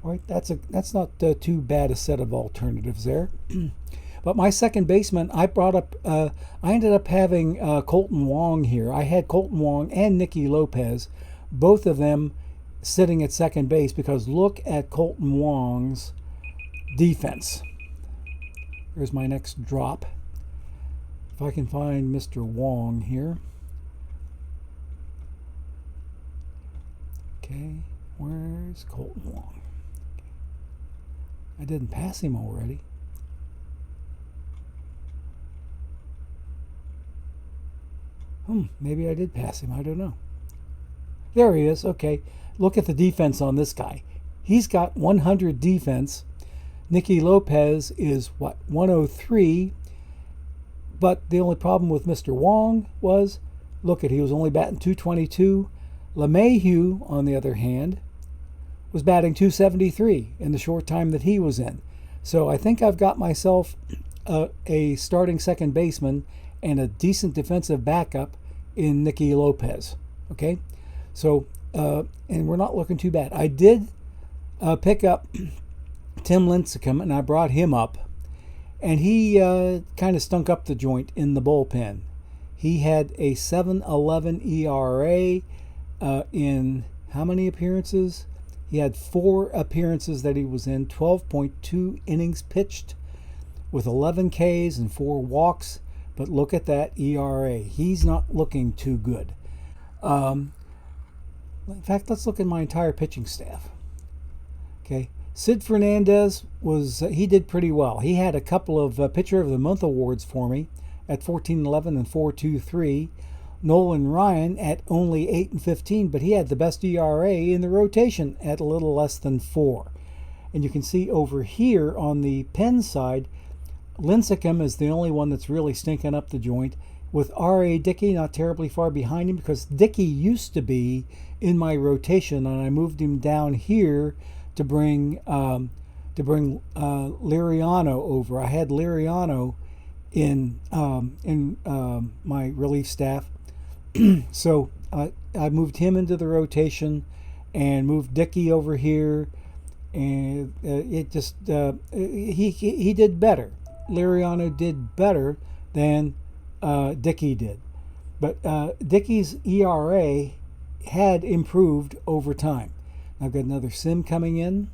all right, that's not too bad a set of alternatives there. But my second baseman, I ended up having Colton Wong here. I had Colton Wong and Nicky Lopez, both of them sitting at second base, because look at Colton Wong's defense. Here's my next drop. If I can find Mr. Wong here. Okay, where's Colton Wong? I didn't pass him already. Maybe I did pass him. I don't know. There he is. Okay, look at the defense on this guy. He's got 100 defense. Nicky Lopez is, 103. But the only problem with Mr. Wong was, he was only batting .222. LeMahieu, on the other hand, was batting .273 in the short time that he was in. So I think I've got myself a starting second baseman and a decent defensive backup in Nicky Lopez. Okay, so and we're not looking too bad. I did pick up Tim Lincecum, and I brought him up, and he kind of stunk up the joint in the bullpen. He had a 7.11 ERA in how many appearances? He had 4 appearances that he was in, 12.2 innings pitched with 11 Ks and 4 walks. But look at that ERA. He's not looking too good. In fact, let's look at my entire pitching staff. Okay, Sid Fernandez he did pretty well. He had a couple of Pitcher of the Month awards for me at 14.11 and 4.23. Nolan Ryan at only 8.15, but he had the best ERA in the rotation at a little less than 4. And you can see over here on the pen side, Lincecum is the only one that's really stinking up the joint, with R.A. Dickey not terribly far behind him, because Dickey used to be in my rotation, and I moved him down here to bring Liriano over. I had Liriano in my relief staff, so I moved him into the rotation and moved Dickey over here, and it just he did better. Liriano did better than Dickey did. But Dickey's ERA had improved over time. I've got another sim coming in.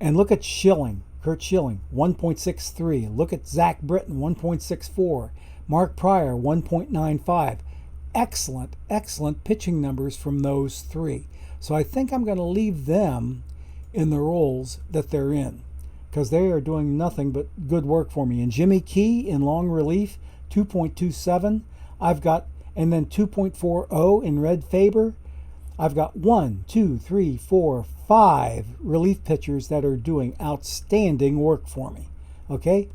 And look at Schilling, Kurt Schilling, 1.63. Look at Zach Britton, 1.64. Mark Pryor, 1.95. excellent, excellent pitching numbers from those three. So I think I'm going to leave them in the roles that they're in, because they are doing nothing but good work for me. And Jimmy Key in long relief, 2.27. I've got, and then 2.40 in Red Faber. I've got 1, 2, 3, 4, 5 relief pitchers that are doing outstanding work for me. Okay,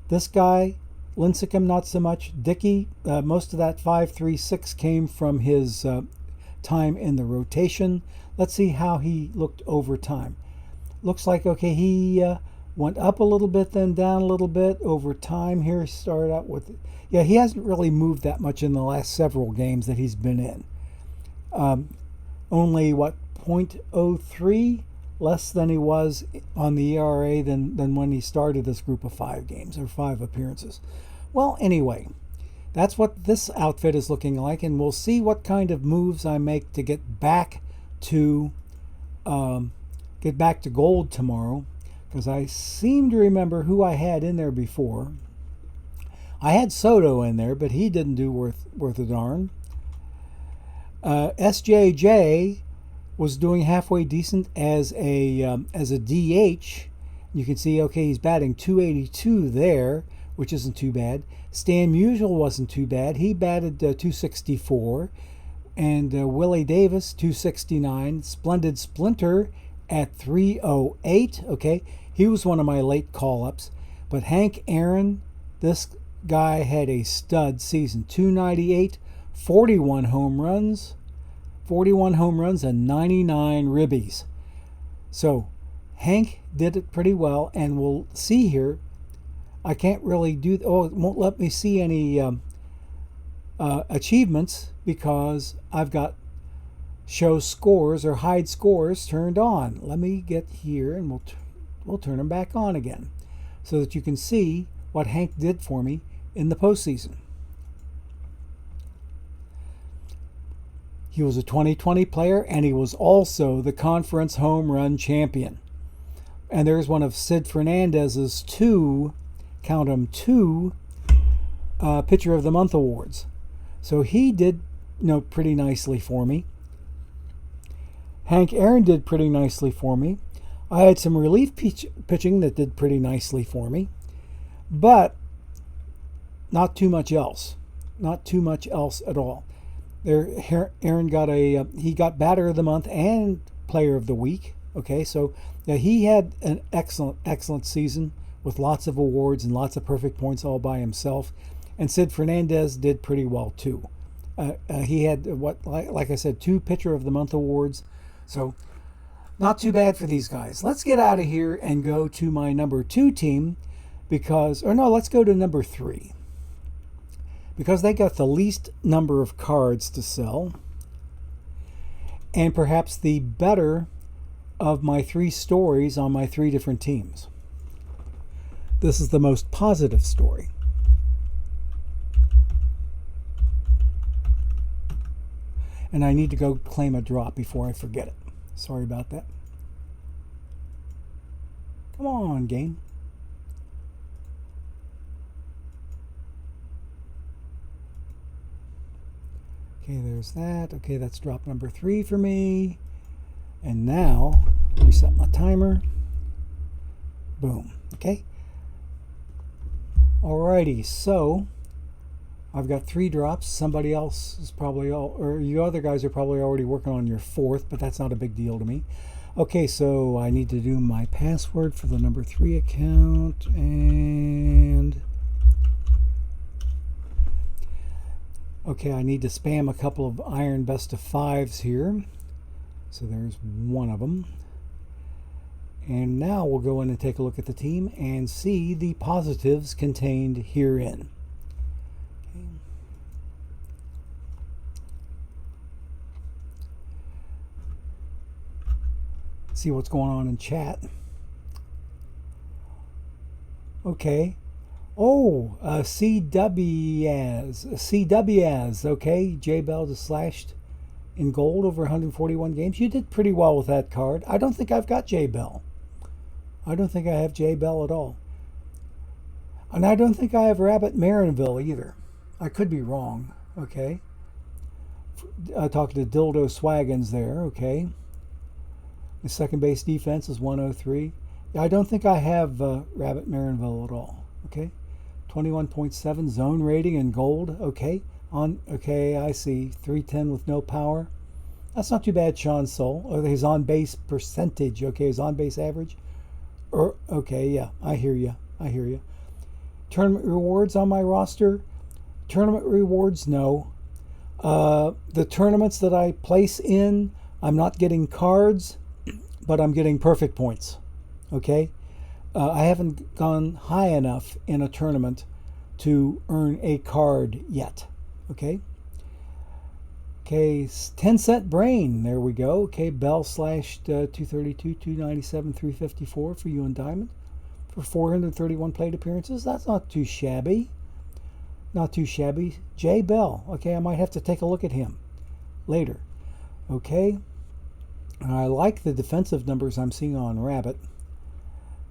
this guy, Lincecum, not so much. Dickey, most of that 5.36 came from his time in the rotation. Let's see how he looked over time. Looks like, okay, he went up a little bit, then down a little bit over time. Here he started out with, yeah, he hasn't really moved that much in the last several games that he's been in. Only, what, 0.03 less than he was on the ERA than when he started this group of 5 games, or 5 appearances. Well, anyway, that's what this outfit is looking like, and we'll see what kind of moves I make to get back to gold tomorrow, because I seem to remember who I had in there before. I had Soto in there, but he didn't do worth a darn. SJJ was doing halfway decent as a DH. You can see, okay, he's batting 282 there, which isn't too bad. Stan Musial wasn't too bad. He batted 264. And Willie Davis, 269. Splendid Splinter at 308. Okay, he was one of my late call-ups. But Hank Aaron, this guy had a stud season. 298, 41 home runs and 99 ribbies. So Hank did it pretty well, and we'll see here. I can't really do, it won't let me see any achievements because I've got show scores or hide scores turned on. Let me get here, and we'll turn them back on again so that you can see what Hank did for me in the postseason. He was a 2020 player, and he was also the conference home run champion. And there's one of Sid Fernandez's 2 Pitcher of the Month awards. So he did, pretty nicely for me. Hank Aaron did pretty nicely for me. I had some relief pitching that did pretty nicely for me, but not too much else. Not too much else at all. There, Aaron got he got Batter of the Month and Player of the Week. Okay, so yeah, he had an excellent season with lots of awards and lots of perfect points all by himself. And Sid Fernandez did pretty well too. He had like I said, 2 Pitcher of the Month awards. So not too bad for these guys. Let's get out of here and go to my number 2 team let's go to number 3. Because they got the least number of cards to sell, and perhaps the better of my 3 stories on my 3 different teams. This is the most positive story. And I need to go claim a drop before I forget it. Sorry about that. Come on, game. Okay, there's that. Okay, that's drop number 3 for me. And now, reset my timer. Boom. Okay. Alrighty, so I've got 3 drops. Somebody else is probably or you other guys are probably already working on your 4th, but that's not a big deal to me. Okay, so I need to do my password for the number 3 account, and okay, I need to spam a couple of Iron Best of 5s here. So there's one of them. And now we'll go in and take a look at the team and see the positives contained herein. Okay. See what's going on in chat. Okay. Oh, CWS, okay. J Bell just slashed in gold over 141 games. You did pretty well with that card. I don't think I've got J Bell. I don't think I have J Bell at all. And I don't think I have Rabbit Marinville either. I could be wrong, okay. talking to Dildo Swaggins there, okay. The second base defense is 103. I don't think I have Rabbit Marinville at all, okay. 21.7 zone rating in gold, okay. Okay, I see. 310 with no power. That's not too bad, Sean Soul. Or his on-base percentage, okay, his on-base average. Or okay, yeah, I hear you. Tournament rewards on my roster. Tournament rewards, no. The tournaments that I place in, I'm not getting cards, but I'm getting perfect points. Okay? I haven't gone high enough in a tournament to earn a card yet. Okay? Okay, 10-cent brain. There we go. Okay, Bell slashed 232, 297, 354 for you and Diamond for 431 plate appearances. That's not too shabby. Not too shabby. Jay Bell. Okay, I might have to take a look at him later. Okay. I like the defensive numbers I'm seeing on Rabbit.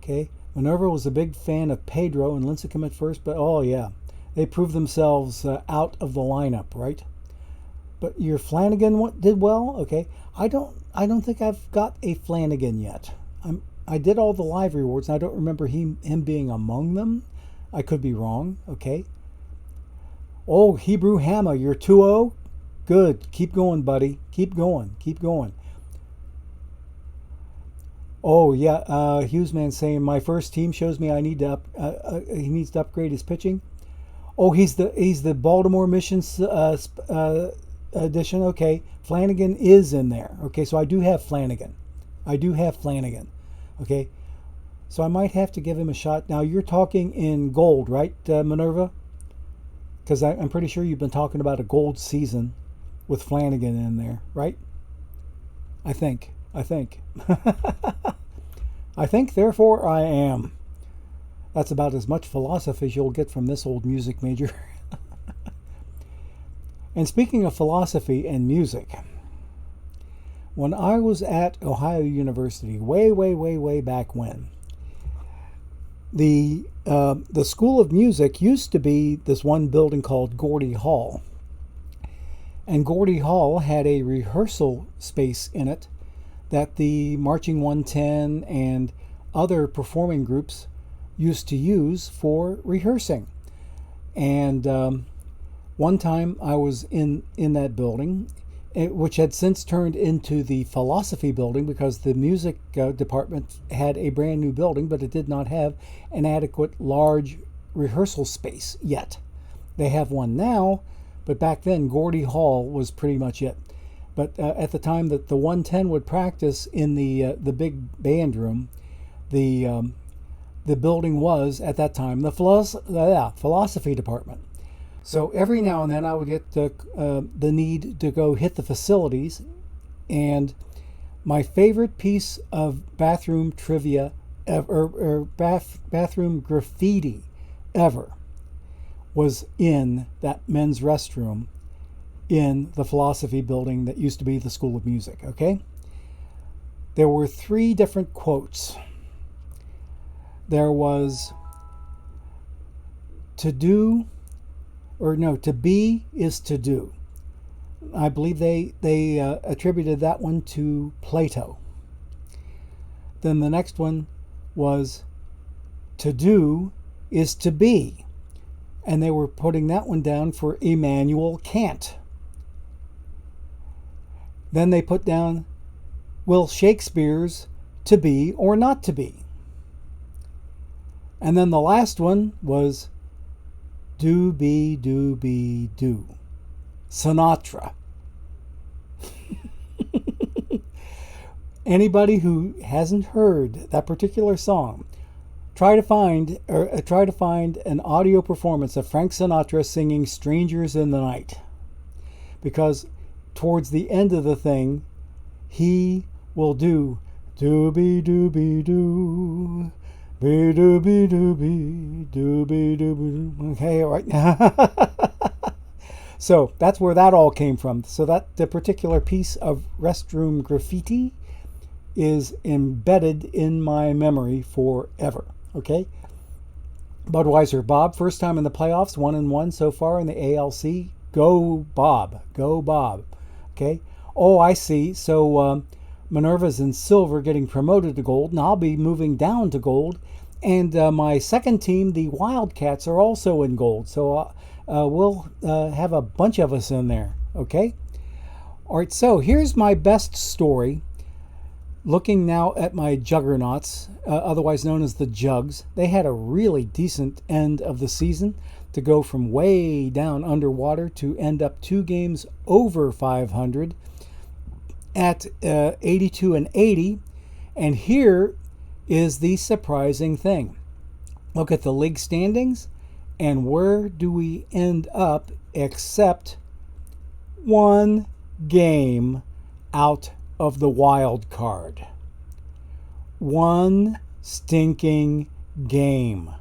Okay. Minerva was a big fan of Pedro and Lincecum at first, but oh yeah, they proved themselves out of the lineup, right? But your Flanagan did well. Okay. I don't think I've got a Flanagan yet. I did all the live rewards, and I don't remember him being among them. I could be wrong. Okay. Oh, Hebrew Hammer, you're 2-0. Good. Keep going, buddy. Keep going. Oh yeah, Hughesman saying my first team shows me I need to he needs to upgrade his pitching. Oh, he's the Baltimore Missions edition. Okay, Flanagan is in there. Okay, so I do have Flanagan. Okay, so I might have to give him a shot. Now you're talking in gold, right, Minerva? Because I'm pretty sure you've been talking about a gold season with Flanagan in there, right? I think. I think, therefore I am. That's about as much philosophy as you'll get from this old music major. And speaking of philosophy and music, when I was at Ohio University, way back when, the School of Music used to be this one building called Gordy Hall. And Gordy Hall had a rehearsal space in it that the Marching 110 and other performing groups used to use for rehearsing. And one time I was in that building, which had since turned into the philosophy building because the music department had a brand new building, but it did not have an adequate large rehearsal space yet. They have one now, but back then Gordy Hall was pretty much it. But at the time that the 110 would practice in the big band room, the building was at that time the philosophy department. So every now and then I would get the need to go hit the facilities, and my favorite piece of bathroom trivia or bathroom graffiti ever was in that men's restroom in the philosophy building that used to be the School of Music, okay? There were 3 different quotes. There was to be is to do. I believe they attributed that one to Plato. Then the next one was to do is to be. And they were putting that one down for Immanuel Kant. Then they put down, will Shakespeare's to be or not to be? And then the last one was do be, do be, do. Sinatra. Anybody who hasn't heard that particular song, try to find an audio performance of Frank Sinatra singing Strangers in the Night. Because towards the end of the thing, he will do be dooby doo, be dooby dooby, dooby dooby. Okay, all right. So that's where that all came from. So that the particular piece of restroom graffiti is embedded in my memory forever. Okay. Budweiser Bob, first time in the playoffs, 1-1 so far in the ALC Go Bob. Go Bob. Okay. Oh, I see. So Minerva's in silver, getting promoted to gold, and I'll be moving down to gold. And my second team, the Wildcats, are also in gold. So we'll have a bunch of us in there. Okay. All right. So here's my best story. Looking now at my juggernauts, otherwise known as the Jugs, they had a really decent end of the season to go from way down underwater to end up 2 games over 500 at 82 and 80. And here is the surprising thing. Look at the league standings, and where do we end up except 1 game out of the wild card? 1 stinking game.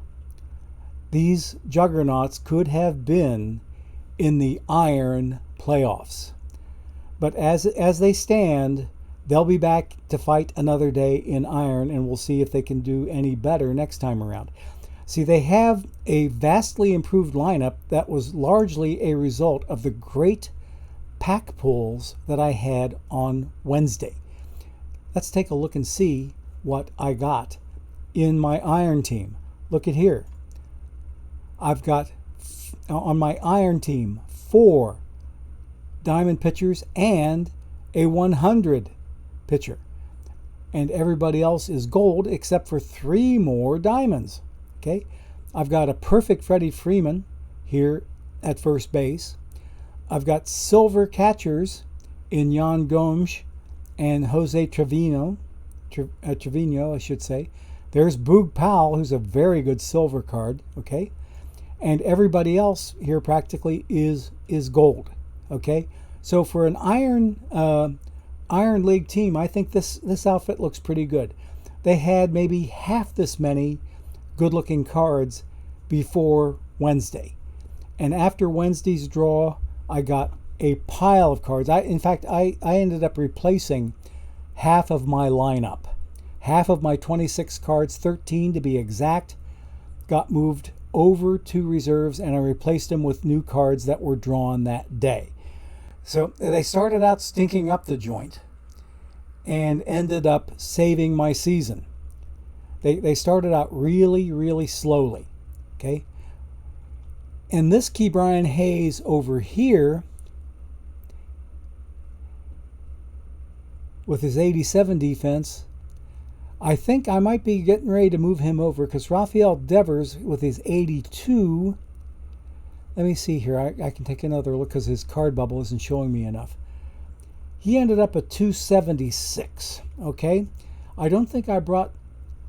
These juggernauts could have been in the iron playoffs. But as they stand, they'll be back to fight another day in iron, and we'll see if they can do any better next time around. See, they have a vastly improved lineup that was largely a result of the great pack pulls that I had on Wednesday. Let's take a look and see what I got in my iron team. Look at here. I've got on my iron team 4 diamond pitchers and a 100 pitcher. And everybody else is gold except for 3 more diamonds. Okay? I've got a perfect Freddie Freeman here at first base. I've got silver catchers in Yan Gomes and Jose Trevino, I should say. There's Boog Powell, who's a very good silver card, okay? And everybody else here practically is gold, okay? So for an Iron League team, I think this outfit looks pretty good. They had maybe half this many good-looking cards before Wednesday. And after Wednesday's draw, I got a pile of cards. In fact, I ended up replacing half of my lineup. Half of my 26 cards, 13 to be exact, got moved over to reserves, and I replaced them with new cards that were drawn that day. So they started out stinking up the joint and ended up saving my season. They started out really, really slowly, okay? And this Ke'Bryan Hayes over here, with his 87 defense, I think I might be getting ready to move him over, because Rafael Devers with his 82, let me see here, I can take another look because his card bubble isn't showing me enough. He ended up at 276, okay? I don't think I brought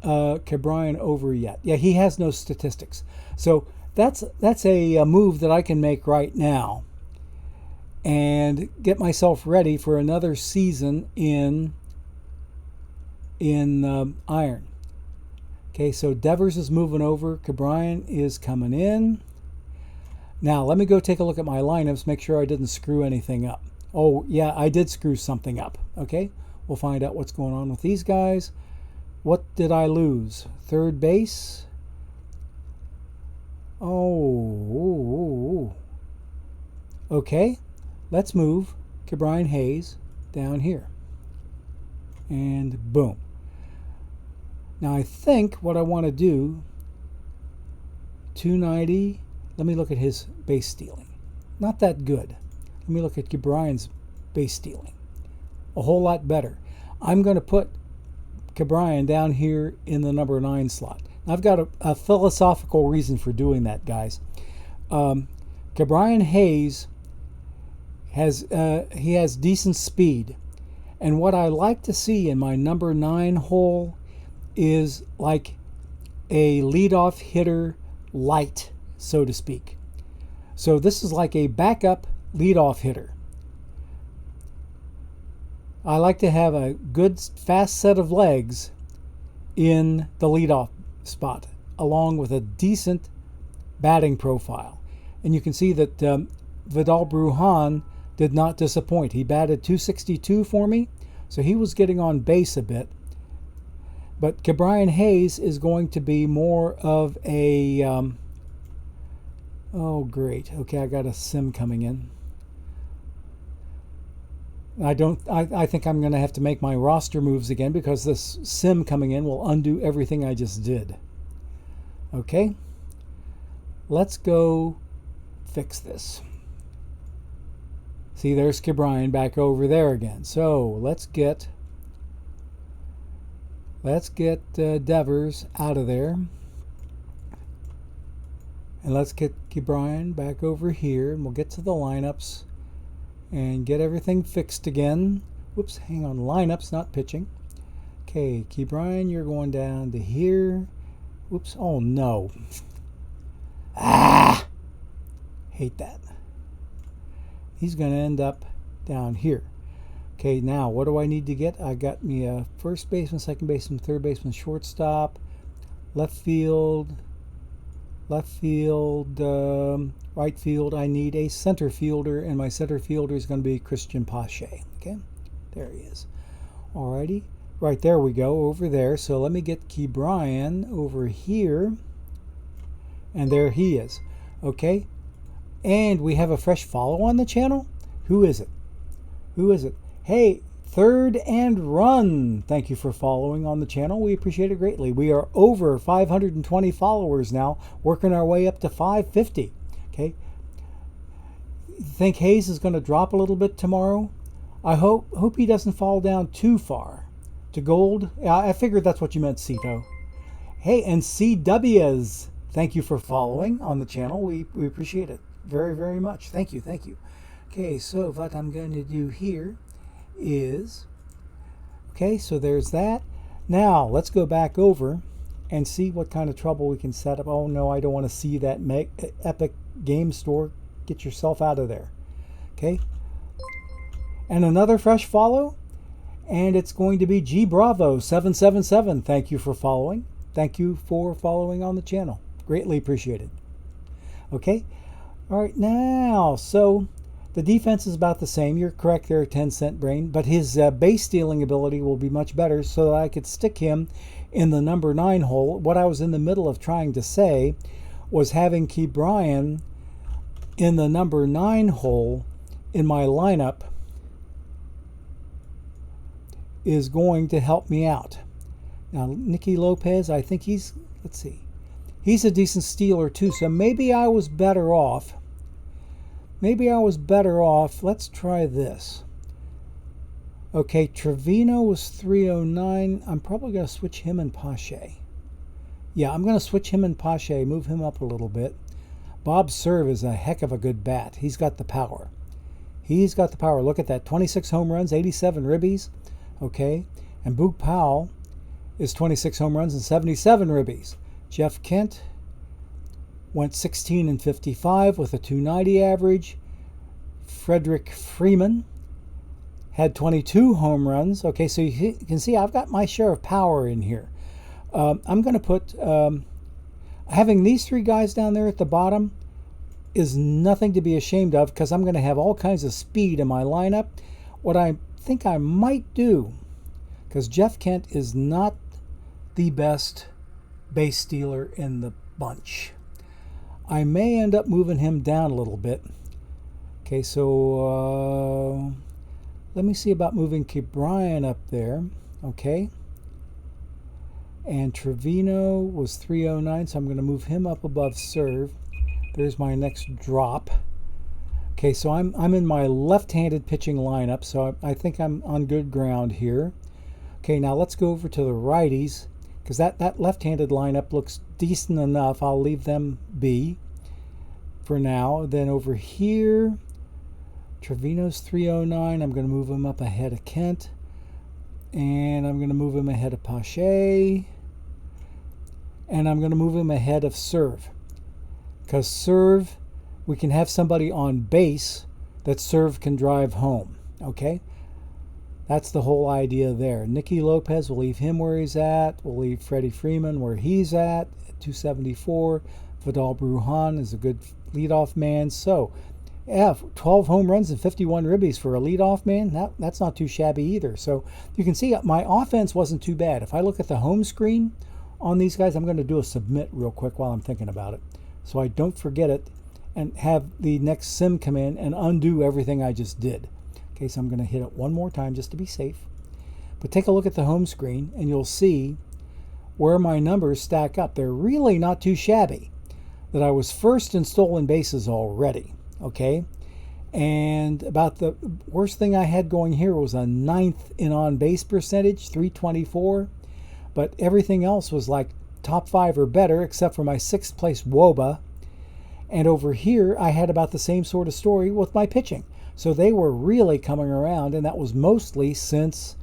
Ke'Bryan over yet. Yeah, he has no statistics. So that's a move that I can make right now and get myself ready for another season in iron. Okay, so Devers is moving over. Ke'Bryan is coming in. Now, let me go take a look at my lineups, make sure I didn't screw anything up. Oh, yeah, I did screw something up. Okay, we'll find out what's going on with these guys. What did I lose? Third base. Oh. Okay, let's move Ke'Bryan Hayes down here. And boom. Now I think what I want to do, 290, let me look at his base stealing. Not that good. Let me look at Ke'Bryan's base stealing. A whole lot better. I'm going to put Ke'Bryan down here in the number 9 slot. Now, I've got a philosophical reason for doing that, guys. Ke'Bryan Hayes has decent speed. And what I like to see in my number 9 hole is like a leadoff hitter light, so to speak. So this is like a backup leadoff hitter. I like to have a good fast set of legs in the leadoff spot, along with a decent batting profile. And you can see that Vidal Brujan did not disappoint. He batted .262 for me, so he was getting on base a bit. But Ke'Bryan Hayes is going to be more of a Oh, great. Okay, I got a sim coming in. I think I'm going to have to make my roster moves again because this sim coming in will undo everything I just did. Okay, let's go fix this. See, there's Ke'Bryan back over there again. So let's get Devers out of there. And let's get Ke'Bryan back over here, and we'll get to the lineups and get everything fixed again. Whoops, hang on, lineups, not pitching. Okay, Ke'Bryan, you're going down to here. Whoops, oh no. Ah! Hate that. He's going to end up down here. Okay, now what do I need to get? I got me a first baseman, second baseman, third baseman, shortstop, left field, right field. I need a center fielder, and my center fielder is going to be Christian Pache. Okay, there he is. Alrighty, right there we go, over there. So let me get Ke'Bryan over here, and there he is. Okay, and we have a fresh follow on the channel. Who is it? Who is it? Hey, Third and Run. Thank you for following on the channel. We appreciate it greatly. We are over 520 followers now, working our way up to 550. Okay. Think Hayes is going to drop a little bit tomorrow? I hope he doesn't fall down too far to gold. I figured that's what you meant, Cito. Hey, and CWs, thank you for following on the channel. We appreciate it very, very much. Thank you, thank you. Okay, so what I'm going to do here is, okay, so there's that. Now let's go back over and see what kind of trouble we can set up. Oh no, I don't want to see that Epic Game Store. Get yourself out of there. Okay, and another fresh follow, and it's going to be G Bravo 777. Thank you for following. Thank you for following on the channel. Greatly appreciated. Okay, all right, now so the defense is about the same. You're correct there, 10-cent brain, but his base stealing ability will be much better, so that I could stick him in the number 9 hole. What I was in the middle of trying to say was having Ke'Bryan in the number 9 hole in my lineup is going to help me out. Now, Nicky Lopez, I think he's, let's see, he's a decent stealer too, so maybe I was better off. Let's try this. Okay, Trevino was 309. I'm probably going to switch him and Pache. Yeah, I'm going to switch him and Pache, move him up a little bit. Bob Serve is a heck of a good bat. He's got the power. He's got the power. Look at that, 26 home runs, 87 ribbies. Okay, and Boog Powell is 26 home runs and 77 ribbies. Jeff Kent went 16 and 55 with a 290 average. Frederick Freeman had 22 home runs. Okay, so you can see I've got my share of power in here. I'm going to put, having these 3 guys down there at the bottom is nothing to be ashamed of, because I'm going to have all kinds of speed in my lineup. What I think I might do, because Jeff Kent is not the best base stealer in the bunch, I may end up moving him down a little bit. Okay, so let me see about moving Ke'Bryan up there. Okay, and Trevino was 309, so I'm going to move him up above Serve. There's my next drop. Okay, so I'm in my left-handed pitching lineup, so I think I'm on good ground here. Okay, now let's go over to the righties, because that left-handed lineup looks decent enough. I'll leave them be for now. Then over here, Trevino's 309. I'm going to move him up ahead of Kent. And I'm going to move him ahead of Pache. And I'm going to move him ahead of Serve. Because Serve, we can have somebody on base that Serve can drive home. Okay? That's the whole idea there. Nicky Lopez, we'll leave him where he's at. We'll leave Freddie Freeman where he's at 274. Vidal Brujan is a good leadoff man. So, yeah, 12 home runs and 51 ribbies for a leadoff man. That's not too shabby either. So you can see my offense wasn't too bad. If I look at the home screen on these guys, I'm going to do a submit real quick while I'm thinking about it, so I don't forget it and have the next sim come in and undo everything I just did. Okay, so I'm going to hit it one more time just to be safe. But take a look at the home screen and you'll see where my numbers stack up. They're really not too shabby. That I was first in stolen bases already, okay? And about the worst thing I had going here was a 9th in on-base percentage, 324. But everything else was like top 5 or better, except for my 6th place WOBA. And over here, I had about the same sort of story with my pitching. So they were really coming around, and that was mostly since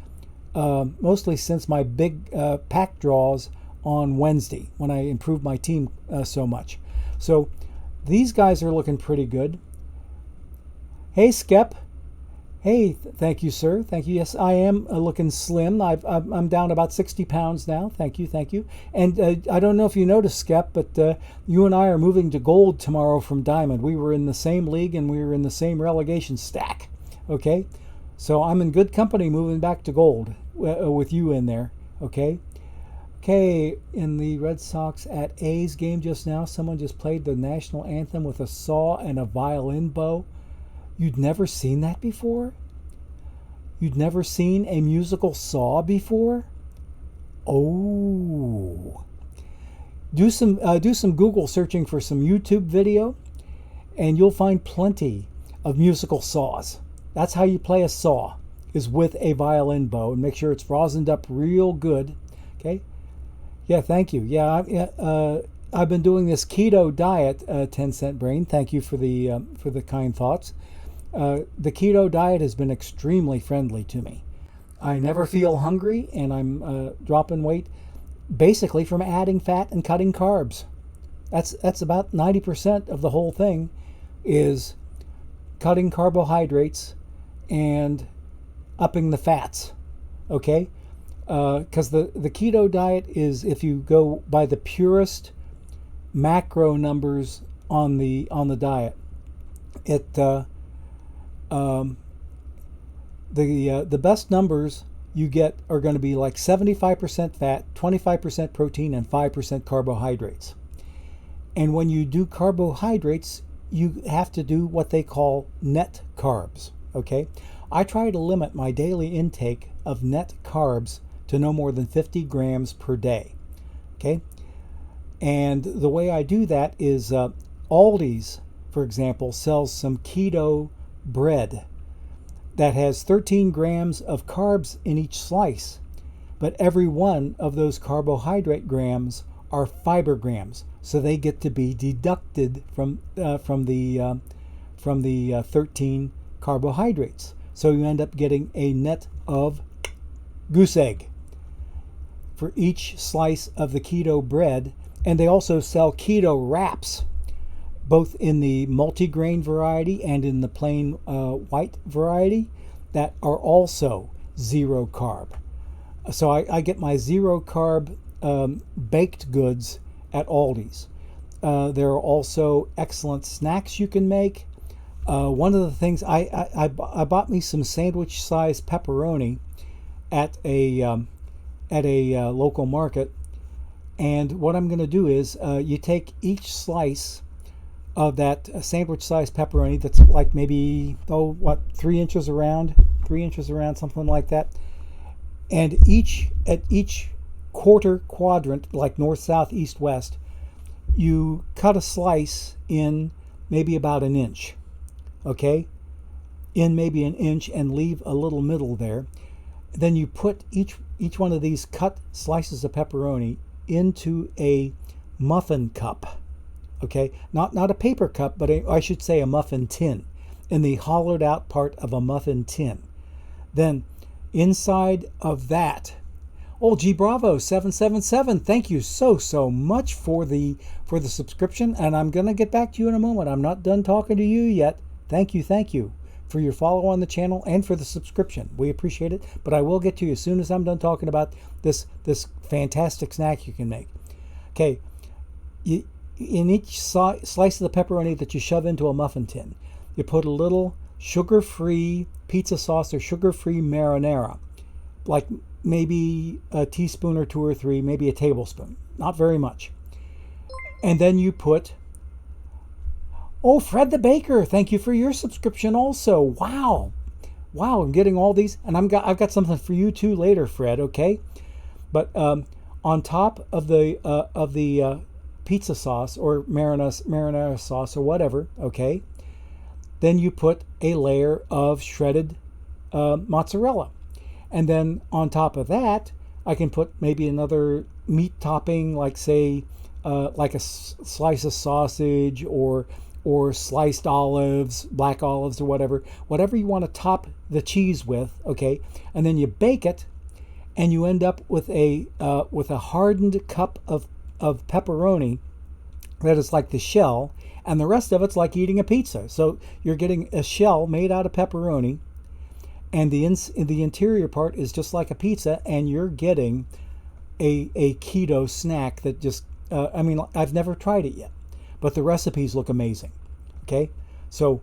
my big pack draws on Wednesday when I improved my team so much. So these guys are looking pretty good. Hey, Skep. Hey, thank you, sir. Thank you. Yes, I am looking slim. I'm down about 60 pounds now. Thank you, thank you. And I don't know if you noticed, Skep, but you and I are moving to gold tomorrow from diamond. We were in the same league and we were in the same relegation stack. Okay, so I'm in good company moving back to gold with you in there. Okay. Okay, in the Red Sox at A's game just now, someone just played the national anthem with a saw and a violin bow. You'd never seen that before? You'd never seen a musical saw before? Oh. Do some Google searching for some YouTube video, and you'll find plenty of musical saws. That's how you play a saw, is with a violin bow, and make sure it's rosined up real good. Okay? Yeah, thank you. Yeah, I've been doing this keto diet, 10 Cent Brain. Thank you for the kind thoughts. The keto diet has been extremely friendly to me. I never feel hungry, and I'm dropping weight basically from adding fat and cutting carbs. That's about 90% of the whole thing, is cutting carbohydrates and upping the fats. Okay? Because the keto diet is, if you go by the purest macro numbers on the diet, the best numbers you get are going to be like 75% fat, 25% protein, and 5% carbohydrates. And when you do carbohydrates, you have to do what they call net carbs. Okay, I try to limit my daily intake of net carbs to no more than 50 grams per day. Okay, and the way I do that is Aldi's, for example, sells some keto bread that has 13 grams of carbs in each slice, but every one of those carbohydrate grams are fiber grams, so they get to be deducted from the 13 carbohydrates. So you end up getting a net of goose egg for each slice of the keto bread. And they also sell keto wraps, both in the multigrain variety and in the plain white variety, that are also zero carb. So I get my zero carb baked goods at Aldi's. There are also excellent snacks you can make. One of the things, I bought me some sandwich size pepperoni at a local market, and what I'm going to do is you take each slice of that sandwich size pepperoni that's like maybe 3 inches around, something like that, and at each quarter quadrant, like north, south, east, west, you cut a slice in maybe about an inch. Okay, in maybe an inch, and leave a little middle there. Then you put each one of these cut slices of pepperoni into a muffin cup. Okay, not a paper cup, but I should say a muffin tin, in the hollowed out part of a muffin tin. Then inside of that, G Bravo 777, thank you so much for the subscription, and I'm gonna get back to you in a moment. I'm not done talking to you yet. Thank you for your follow on the channel and for the subscription. We appreciate it, but I will get to you as soon as I'm done talking about this fantastic snack you can make. Okay, in each slice of the pepperoni that you shove into a muffin tin, you put a little sugar-free pizza sauce or sugar-free marinara, like maybe a teaspoon or 2 or 3, maybe a tablespoon, not very much. And then you put Oh, Fred the Baker, thank you for your subscription also. Wow. Wow, I'm getting all these, and I've got something for you too later, Fred, okay? But on top of the pizza sauce or marinara sauce or whatever, okay, then you put a layer of shredded mozzarella. And then on top of that, I can put maybe another meat topping, like say, like a slice of sausage or sliced olives, black olives or whatever you want to top the cheese with, okay? And then you bake it, and you end up with a hardened cup of pepperoni that is like the shell, and the rest of it's like eating a pizza. So you're getting a shell made out of pepperoni, and the interior part is just like a pizza, and you're getting a keto snack that just I mean, I've never tried it yet, but the recipes look amazing. Okay, so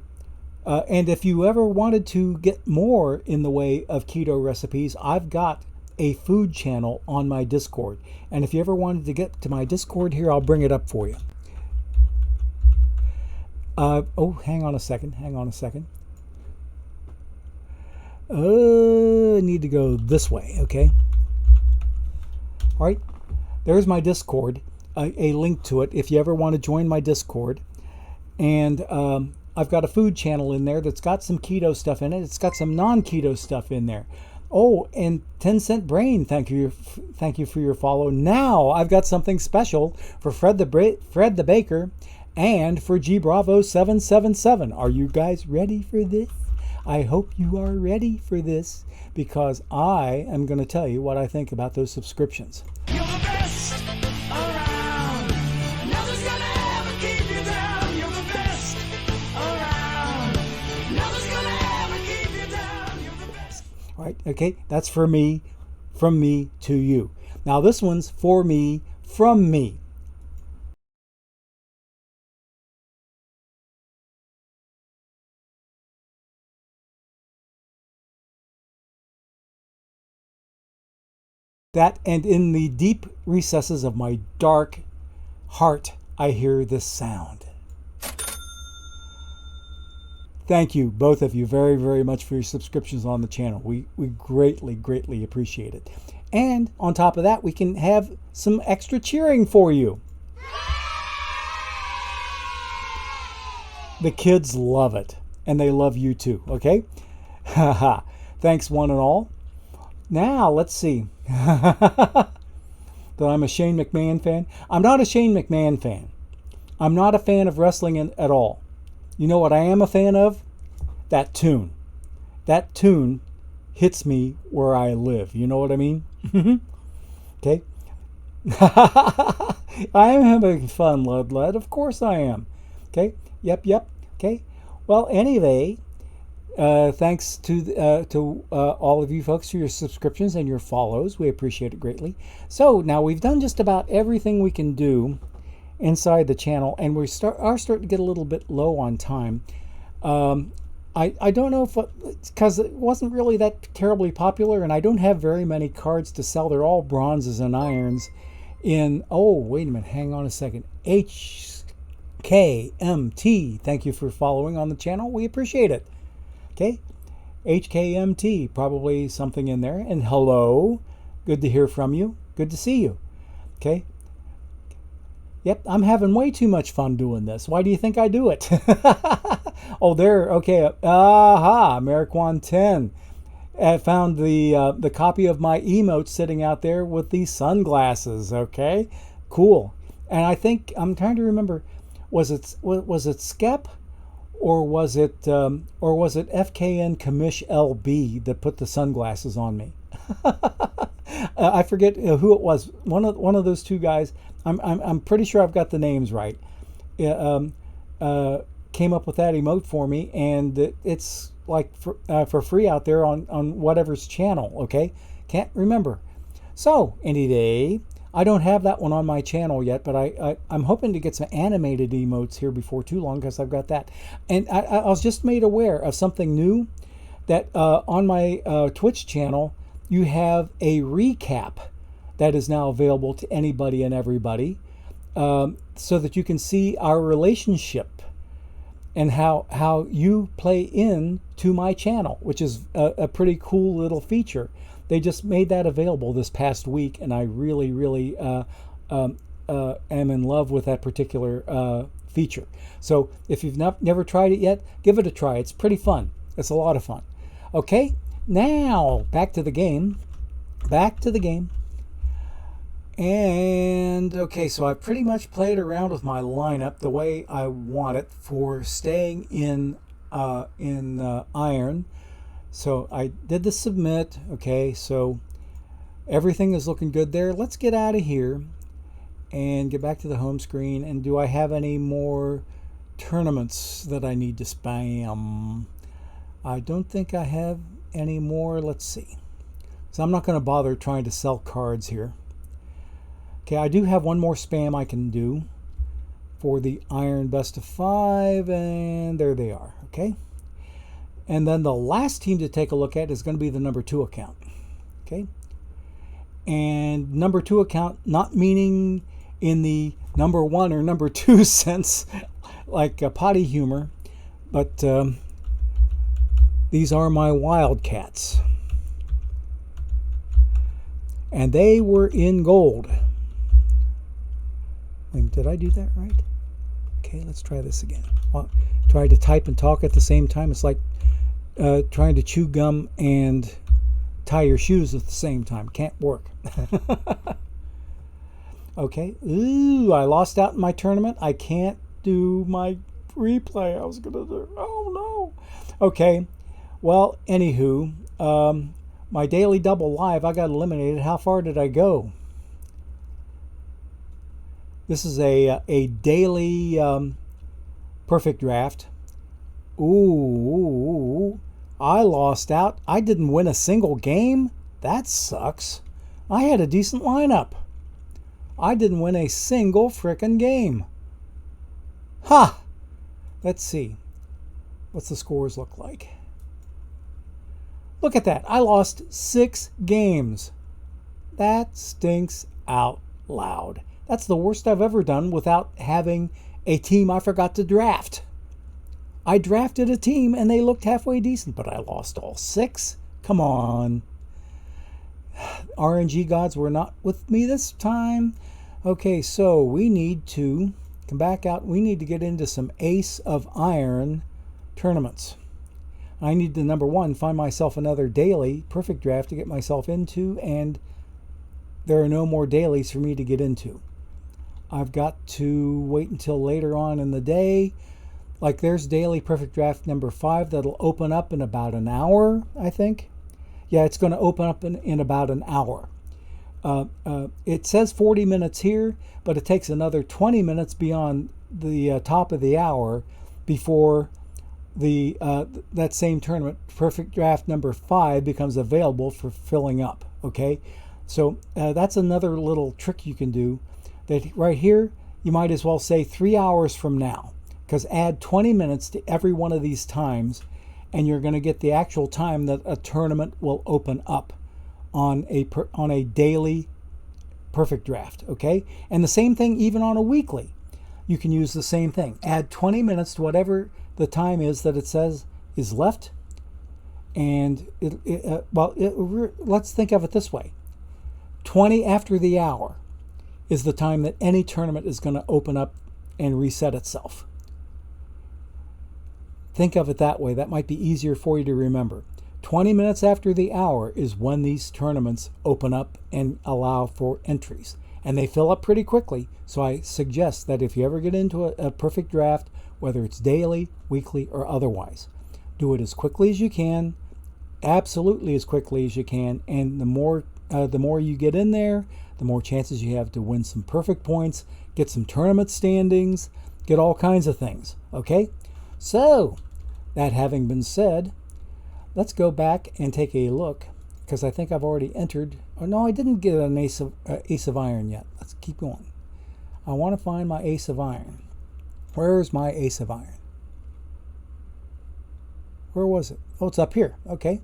and if you ever wanted to get more in the way of keto recipes, I've got a food channel on my Discord, and if you ever wanted to get to my Discord here, I'll bring it up for you. Oh, hang on a second. I need to go this way, okay? All right, there's my Discord, a link to it if you ever want to join my Discord. And I've got a food channel in there that's got some keto stuff in it. It's got some non-keto stuff in there. Oh, and 10 Cent Brain, thank you for your follow. Now I've got something special for Fred the Baker and for G Bravo 777. Are you guys ready for this? I hope you are ready for this, because I am going to tell you what I think about those subscriptions. You're the best around. Nothing's gonna ever keep you down. You're the best around. Nothing's gonna ever keep you down. You're the best. All right, okay, that's for me, from me to you. Now this one's for me, from me. That, and in the deep recesses of my dark heart, I hear this sound. Thank you, both of you, very, very much for your subscriptions on the channel. We greatly, greatly appreciate it. And on top of that, we can have some extra cheering for you. The kids love it, and they love you too, okay? Haha. Thanks, one and all. Now, let's see. That I'm a Shane McMahon fan. I'm not a Shane McMahon fan. I'm not a fan of wrestling at all. You know what I am a fan of? That tune. That tune hits me where I live. You know what I mean? Okay? I am having fun, lad. Of course I am. Okay? Yep. Okay? Well, anyway, thanks to all of you folks for your subscriptions and your follows. We appreciate it greatly. So now we've done just about everything we can do inside the channel, and we are starting to get a little bit low on time. I don't know if it's because it wasn't really that terribly popular, and I don't have very many cards to sell. They're all bronzes and irons in, oh, wait a minute, hang on a second. HKMT, thank you for following on the channel. We appreciate it. Okay, HKMT, probably something in there. And hello, good to hear from you. Good to see you. Okay. Yep, I'm having way too much fun doing this. Why do you think I do it? Oh, there. Okay. Aha, Marijuana 10. I found the copy of my emote sitting out there with these sunglasses. Okay, cool. And I think I'm trying to remember, was it Skep? Or was it FKN Commish LB that put the sunglasses on me? I forget who it was. One of those two guys. I'm pretty sure I've got the names right. Came up with that emote for me, and it's like for free out there on whatever's channel. Okay, can't remember. So any day. I don't have that one on my channel yet, but I'm hoping to get some animated emotes here before too long, because I've got that. And I was just made aware of something new, that on my Twitch channel, you have a recap that is now available to anybody and everybody, so that you can see our relationship and how you play in to my channel, which is a pretty cool little feature. They just made that available this past week, and I really, really am in love with that particular feature. So if you've never tried it yet, give it a try. It's pretty fun. It's a lot of fun. Okay, now back to the game. Back to the game. And okay, so I pretty much played around with my lineup the way I want it for staying in iron. So I did the submit. Okay, so everything is looking good there. Let's get out of here and get back to the home screen. And do I have any more tournaments that I need to spam? I don't think I have any more. Let's see. So I'm not going to bother trying to sell cards here. Okay, I do have one more spam I can do for the Iron Best of 5, and there they are. Okay, and then the last team to take a look at is going to be the number 2 account. Okay, and number 2 account, not meaning in the number 1 or number 2 sense, like potty humor, but these are my Wildcats, and they were in gold. Wait, did I do that right? Okay, let's try this again. Well, try to type and talk at the same time. It's like trying to chew gum and tie your shoes at the same time. Can't work. Okay. Ooh, I lost out in my tournament. I can't do my replay. I was going to do. Oh, no. Okay. Well, anywho, my daily double live, I got eliminated. How far did I go? This is a daily perfect draft. Ooh, I lost out. I didn't win a single game. That sucks. I had a decent lineup. I didn't win a single frickin' game. Ha! Let's see. What's the scores look like? Look at that. I lost 6 games. That stinks out loud. That's the worst I've ever done without having a team I forgot to draft. I drafted a team and they looked halfway decent, but I lost all 6. Come on. RNG gods were not with me this time. Okay, so we need to come back out. We need to get into some Ace of Iron tournaments. I need to, number 1, find myself another daily perfect draft to get myself into, and there are no more dailies for me to get into. I've got to wait until later on in the day. Like there's daily perfect draft number 5 that'll open up in about an hour, I think. Yeah, it's going to open up in about an hour. It says 40 minutes here, but it takes another 20 minutes beyond the top of the hour before the that same tournament, perfect draft number 5, becomes available for filling up. Okay, so that's another little trick you can do. That right here, you might as well say 3 hours from now, because add 20 minutes to every one of these times, and you're going to get the actual time that a tournament will open up on a daily perfect draft. Okay, and the same thing even on a weekly. You can use the same thing. Add 20 minutes to whatever the time is that it says is left, and let's think of it this way: 20 after the hour is the time that any tournament is going to open up and reset itself. Think of it that way. That might be easier for you to remember. 20 minutes after the hour is when these tournaments open up and allow for entries. And they fill up pretty quickly. So I suggest that if you ever get into a perfect draft, whether it's daily, weekly, or otherwise, do it as quickly as you can, absolutely as quickly as you can. And the more you get in there, the more chances you have to win some perfect points, get some tournament standings, get all kinds of things. Okay? So, that having been said, let's go back and take a look, because I think I've already entered. Oh, no, I didn't get an Ace of Iron yet. Let's keep going. I want to find my Ace of Iron. Where's my Ace of Iron? Where was it? Oh, it's up here. Okay.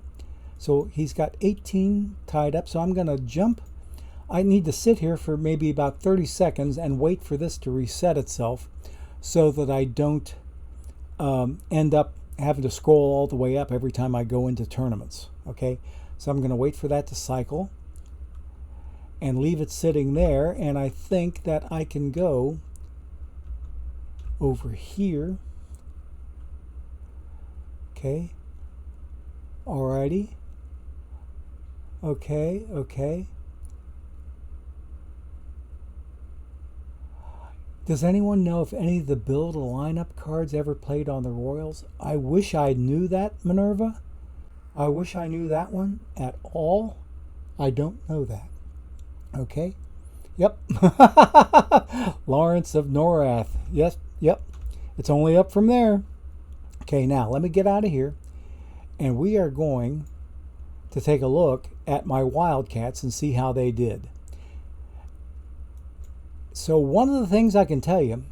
So he's got 18 tied up, so I'm going to jump. I need to sit here for maybe about 30 seconds and wait for this to reset itself so that I don't end up having to scroll all the way up every time I go into tournaments. Okay, so I'm going to wait for that to cycle and leave it sitting there, and I think that I can go over here. Okay, alrighty. Okay. Does anyone know if any of the build a lineup cards ever played on the Royals? I wish I knew that, Minerva. I wish I knew that one at all. I don't know that. Okay. Yep. Lawrence of Norath. Yes. Yep. It's only up from there. Okay, now let me get out of here. And we are going to take a look at my Wildcats and see how they did. So one of the things I can tell you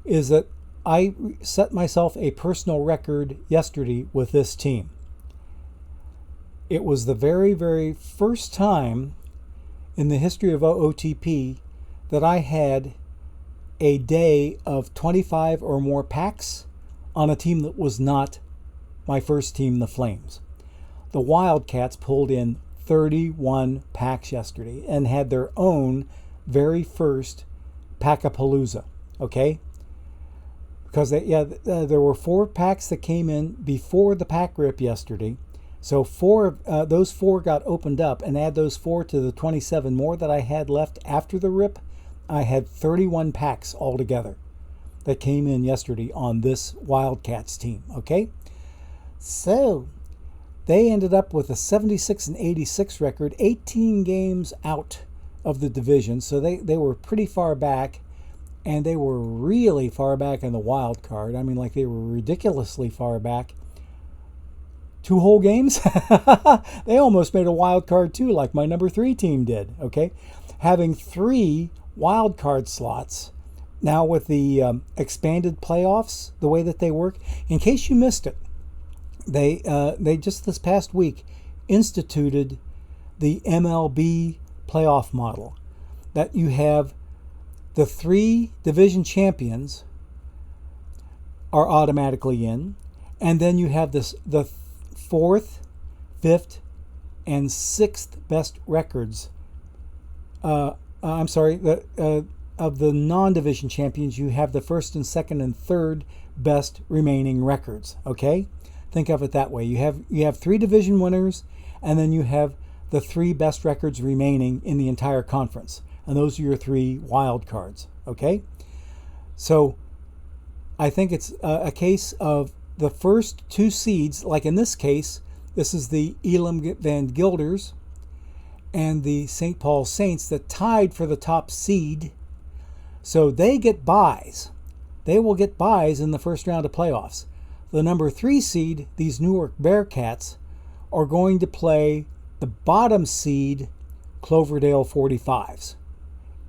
is that I set myself a personal record yesterday with this team. It was the very, very first time in the history of OOTP that I had a day of 25 or more packs on a team that was not my first team, the Flames. The Wildcats pulled in 31 packs yesterday and had their own very first Packapalooza, okay? Because there were 4 packs that came in before the pack rip yesterday. So those 4 got opened up, and add those 4 to the 27 more that I had left after the rip. I had 31 packs altogether that came in yesterday on this Wildcats team, okay? So they ended up with a 76-86 record, 18 games out of the division. So they were pretty far back, and they were really far back in the wild card. I mean, like, they were ridiculously far back. 2 whole games? They almost made a wild card too, like my number 3 team did, okay? Having 3 wild card slots. Now with the expanded playoffs, the way that they work, in case you missed it, they just this past week instituted the MLB playoff model, that you have the 3 division champions are automatically in, and then you have the 4th, 5th, and 6th best records. Of the non-division champions, you have the 1st and 2nd and 3rd best remaining records. Okay, think of it that way. You have 3 division winners, and then you have the 3 best records remaining in the entire conference, and those are your 3 wild cards. Okay, so I think it's a case of the first 2 seeds, like in this case, this is the Elam Van Gilders and the St. Paul Saints that tied for the top seed. So they get buys. They will get buys in the first round of playoffs. The number 3 seed, these Newark Bearcats, are going to play the bottom seed Cloverdale 45s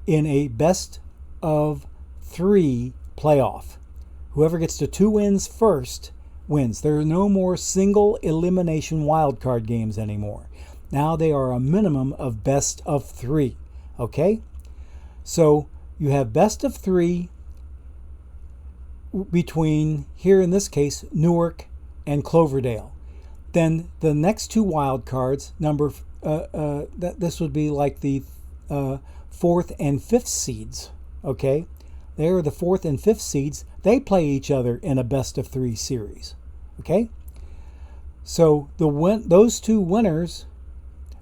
in a best of 3 playoff. Whoever gets to 2 wins first wins. There are no more single elimination wildcard games anymore. Now they are a minimum of best of 3. Okay? So you have best of 3 between, here in this case, Newark and Cloverdale. Then the next 2 wild cards, this would be like the 4th and 5th seeds. Okay? They are the 4th and 5th seeds. They play each other in a best of 3 series. Okay? So those 2 winners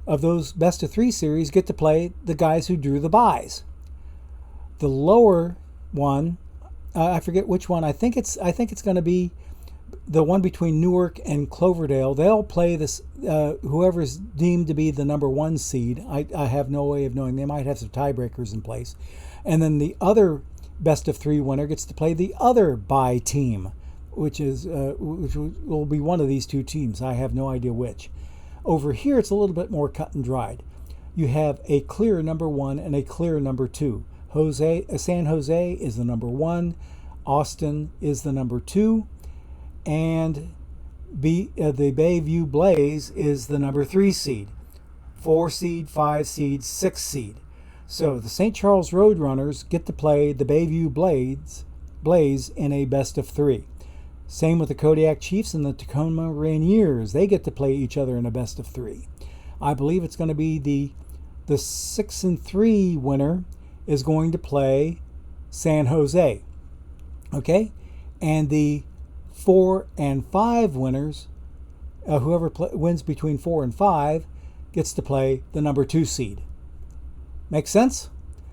of those best of 3 series get to play the guys who drew the buys. The lower one, I forget which one. I think it's going to be the one between Newark and Cloverdale. They'll play this whoever's deemed to be the number 1 seed. I have no way of knowing. They might have some tiebreakers in place. And then the other best of 3 winner gets to play the other bye team, which will be one of these 2 teams. I have no idea which. Over here, it's a little bit more cut and dried. You have a clear number 1 and a clear number 2. San Jose is the number 1. Austin is the number 2. And the Bayview Blaze is the number 3 seed. 4 seed, 5 seed, 6 seed. So the St. Charles Roadrunners get to play the Bayview Blaze in a best of 3. Same with the Kodiak Chiefs and the Tacoma Rainiers. They get to play each other in a best of 3. I believe it's going to be the 6-3 winner is going to play San Jose. Okay? And the 4 and 5 winners, whoever wins between 4 and 5, gets to play the number 2 seed. Make sense?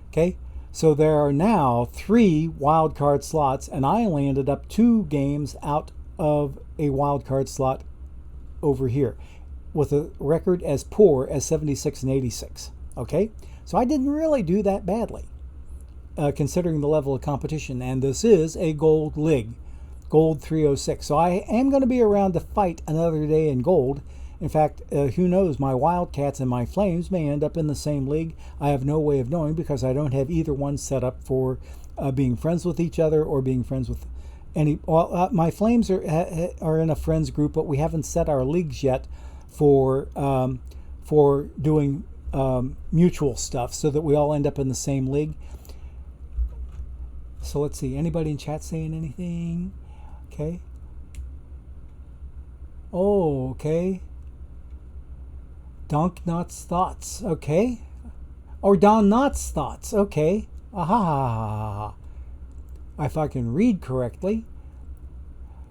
Okay? So there are now 3 wild card slots, and I only ended up 2 games out of a wild card slot over here, with a record as poor as 76 and 86. Okay? So I didn't really do that badly, considering the level of competition. And this is a gold league, gold 306. So I am going to be around to fight another day in gold. In fact, who knows, my Wildcats and my Flames may end up in the same league. I have no way of knowing because I don't have either one set up for being friends with each other or being friends with any. Well, my Flames are in a friends group, but we haven't set our leagues yet for doing mutual stuff so that we all end up in the same league. So let's see. Anybody in chat saying anything? Okay. Oh, okay. Donk Knott's thoughts. Okay. Or Don Knott's thoughts. Okay. Aha. If I can read correctly.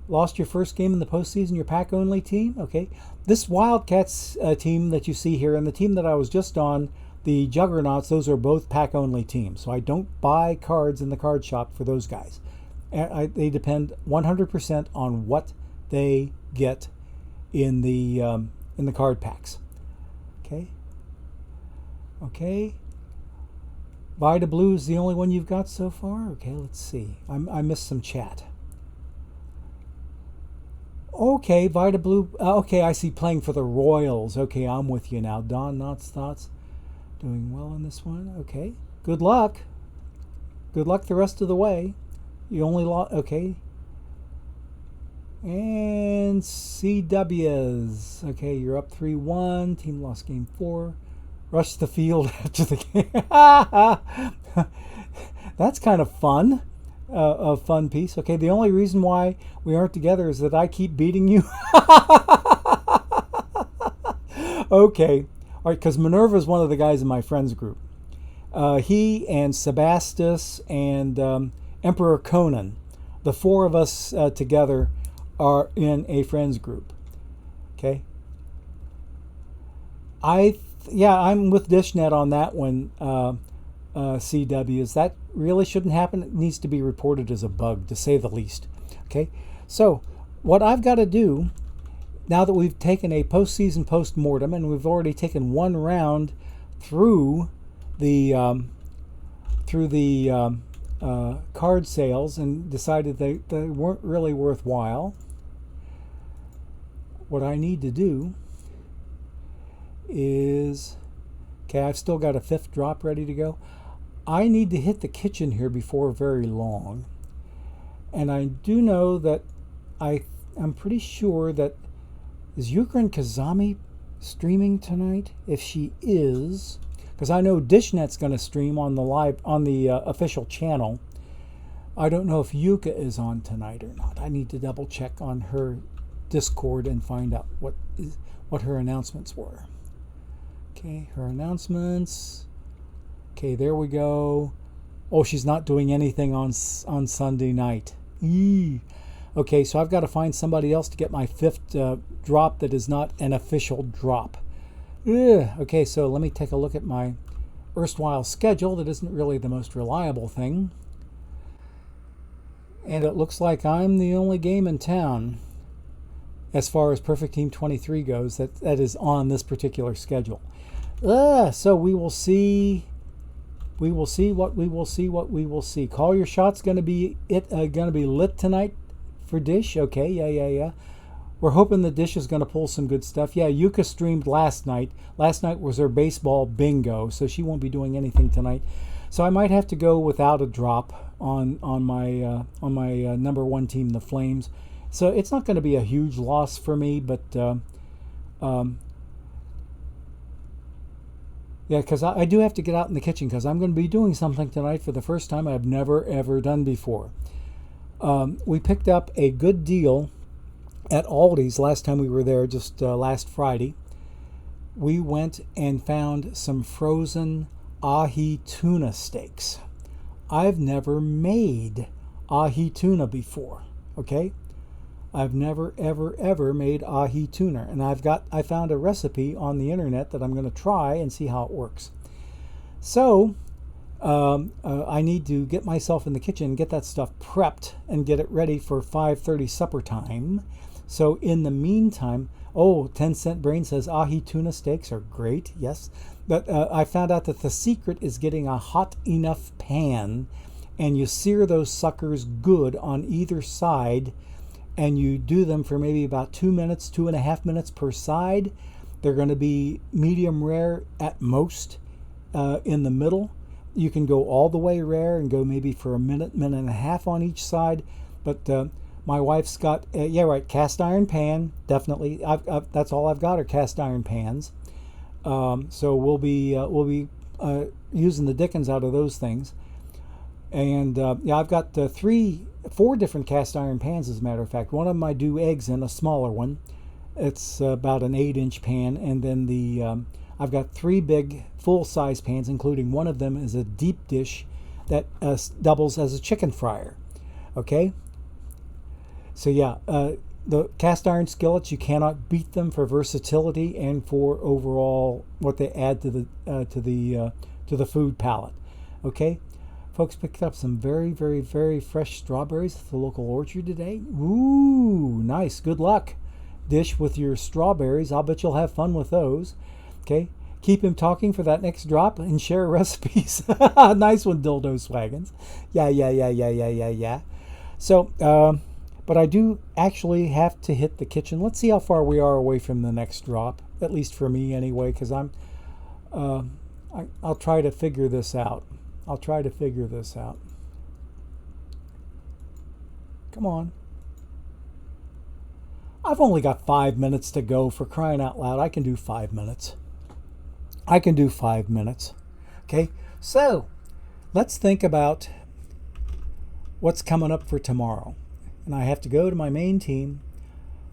Lost your first game in the postseason, your pack-only team? Okay. This Wildcats team that you see here and the team that I was just on, the Juggernauts, those are both pack-only teams. So I don't buy cards in the card shop for those guys. They depend 100% on what they get in the card packs. Okay. Okay. Vita Blue is the only one you've got so far? Okay, let's see. I missed some chat. Okay, Vita Blue. Okay, I see playing for the Royals. Okay, I'm with you now. Don Knott's thoughts. Doing well on this one. Okay. Good luck. Good luck the rest of the way. You only lost. Okay. And CWs. Okay, you're up 3-1. Team lost game 4. Rush the field after the game. That's kind of fun. A fun piece. Okay, the only reason why we aren't together is that I keep beating you. Okay. All right, because Minerva is one of the guys in my friends group. He and Sebastus and Emperor Conan, the 4 of us together, are in a friends group. Okay. I'm with DishNet on that one. CWs, that really shouldn't happen. It needs to be reported as a bug, to say the least. Okay. So what I've got to do now that we've taken a postseason post-mortem and we've already taken one round through the card sales and decided they weren't really worthwhile, what I need to do is, okay, I've still got a 5th drop ready to go. I need to hit the kitchen here before very long. And I do know that I'm pretty sure that, is Yukrin Kazami streaming tonight? If she is, because I know DishNet's going to stream on the official channel. I don't know if Yuka is on tonight or not. I need to double check on her Discord and find out what her announcements were. Okay, her announcements. Okay, there we go. Oh, she's not doing anything on Sunday night. Eee. Okay, so I've got to find somebody else to get my 5th drop that is not an official drop. Ugh. Okay, so let me take a look at my erstwhile schedule. That isn't really the most reliable thing. And it looks like I'm the only game in town as far as Perfect Team 23 goes that is on this particular schedule. So we will see. We will see what we will see. What we will see. Call your shots. Going to be lit tonight for Dish. Okay, yeah. We're hoping the Dish is going to pull some good stuff. Yeah, Yuka streamed last night. Last night was her baseball bingo, so she won't be doing anything tonight. So I might have to go without a drop on my number 1 team, the Flames. So it's not going to be a huge loss for me, but yeah, because I do have to get out in the kitchen because I'm going to be doing something tonight for the first time I've never, ever done before. We picked up a good deal at Aldi's last time we were there, just last Friday. We went and found some frozen ahi tuna steaks. I've never made ahi tuna before, okay? I've never ever made ahi tuna, and I found a recipe on the internet that I'm going to try and see how it works. So I need to get myself in the kitchen, get that stuff prepped, and get it ready for 5:30 supper time. So in the meantime, 10-cent Brain says ahi tuna steaks are great. Yes, but I found out that the secret is getting a hot enough pan, and you sear those suckers good on either side, and you do them for maybe about 2 minutes, 2.5 minutes per side. They're going to be medium rare at most in the middle. You can go all the way rare and go maybe for a minute, minute and a half on each side. But my wife's got, cast iron pan, definitely. That's all I've got are cast iron pans. So we'll be using the dickens out of those things. And I've got 4 different cast iron pans, as a matter of fact. One of them I do eggs in, a smaller one. It's about an 8-inch pan, and then I've got 3 big full-size pans, including one of them is a deep dish that doubles as a chicken fryer. Okay? So the cast iron skillets, you cannot beat them for versatility and for overall what they add to the food palette. Okay? Folks picked up some very, very, very fresh strawberries at the local orchard today. Ooh, nice. Good luck. Dish with your strawberries. I'll bet you'll have fun with those. Okay. Keep him talking for that next drop and share recipes. Nice one, Dildo Swaggins. Yeah. So, but I do actually have to hit the kitchen. Let's see how far we are away from the next drop. At least for me anyway, because I'll try to figure this out. Come on. I've only got 5 minutes to go, for crying out loud. I can do 5 minutes. Okay, so let's think about what's coming up for tomorrow. And I have to go to my main team.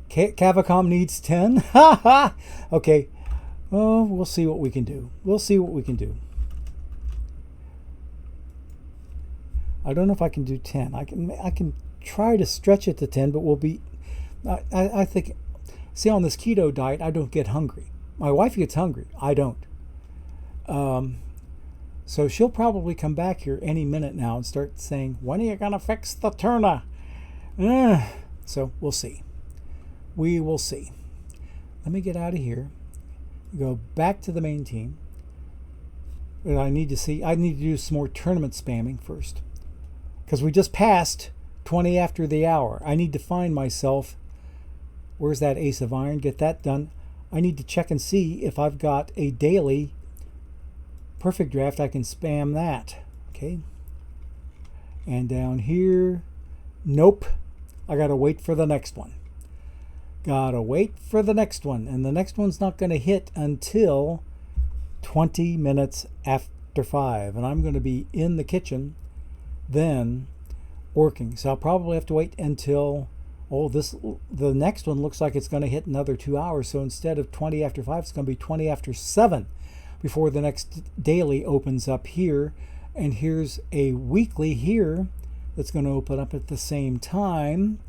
Cavacom needs 10. Okay. Oh, we'll see what we can do. I don't know if I can do 10. I can try to stretch it to 10, but we'll be... I think... See, on this keto diet, I don't get hungry. My wife gets hungry. I don't. So she'll probably come back here any minute now and start saying, when are you going to fix the tuna? So we'll see. We will see. Let me get out of here. Go back to the main team. But I need to do some more tournament spamming first. Because we just passed 20 after the hour. I need to find myself. Where's that ace of iron? Get that done. I need to check and see if I've got a daily perfect draft. I can spam that. Okay. And down here, nope. I gotta wait for the next one. And the next one's not going to hit until 20 minutes after 5. And I'm going to be in the kitchen then working. So I'll probably have to wait until the next one looks like it's going to hit another 2 hours. So instead of 20 after 5, it's going to be 20 after 7 before the next daily opens up here. And here's a weekly here that's going to open up at the same time.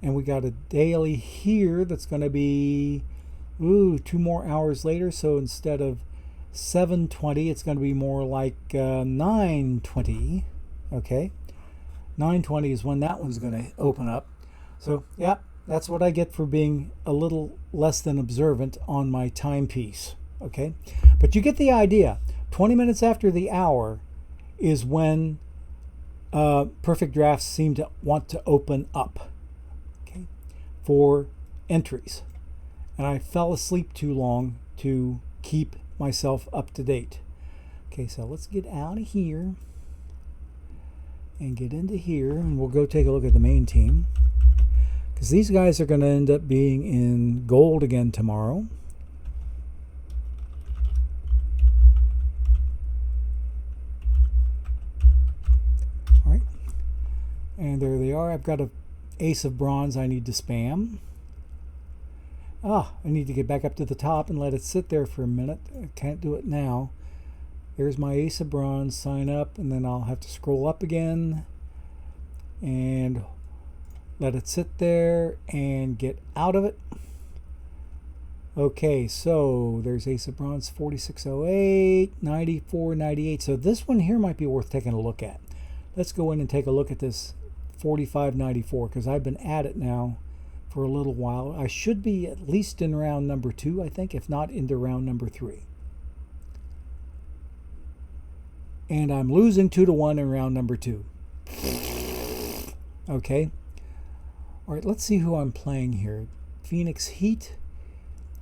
And we got a daily here that's going to be 2 more hours later. So instead of 7:20, it's going to be more like 9:20. Okay, 9:20 is when that one's going to open up. So yeah, that's what I get for being a little less than observant on my timepiece. Okay, but you get the idea. 20 minutes after the hour is when perfect drafts seem to want to open up. Okay, for entries. And I fell asleep too long to keep myself up to date. Okay, so let's get out of here and get into here, and we'll go take a look at the main team, because these guys are going to end up being in gold again tomorrow. All right, And there they are. I've got a ace of bronze I need to spam. I need to get back up to the top and let it sit there for a minute. I can't do it now. There's my ace of bronze, sign up, and then I'll have to scroll up again and let it sit there and get out of it. Okay, so there's ace of bronze, 4608, 9498. So this one here might be worth taking a look at. Let's go in and take a look at this 4594 because I've been at it now for a little while. I should be at least in round number 2, I think, if not into round number 3. And I'm losing 2-1 in round number 2. Okay. All right, let's see who I'm playing here. Phoenix Heat,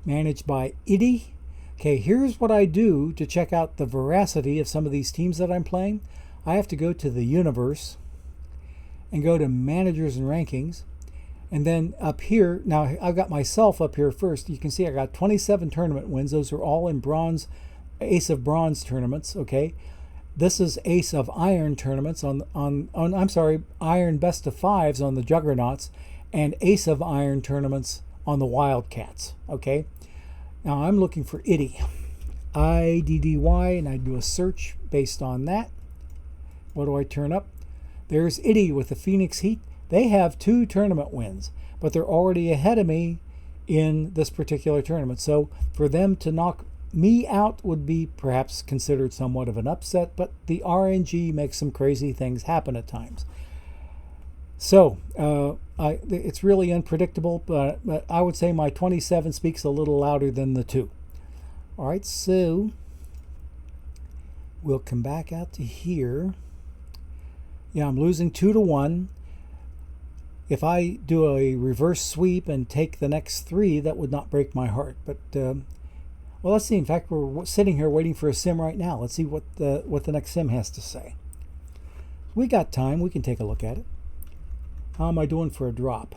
managed by Iddy. Okay, here's what I do to check out the veracity of some of these teams that I'm playing. I have to go to the universe and go to managers and rankings. And then up here, now I've got myself up here first. You can see I got 27 tournament wins. Those are all in bronze, ace of bronze tournaments, okay? This is ace of iron tournaments iron best of 5s on the juggernauts and ace of iron tournaments on the wildcats, okay? Now I'm looking for Iddy, IDDY, and I do a search based on that. What do I turn up? There's Iddy with the Phoenix Heat. They have 2 tournament wins, but they're already ahead of me in this particular tournament. So for them to knock me out would be perhaps considered somewhat of an upset, but the RNG makes some crazy things happen at times. So it's really unpredictable, but I would say my 27 speaks a little louder than the 2. All right, so we'll come back out to here. Yeah, I'm losing 2-1. If I do a reverse sweep and take the next 3, that would not break my heart. But well, let's see. In fact, we're sitting here waiting for a sim right now. Let's see what the next sim has to say. We got time. We can take a look at it. How am I doing for a drop?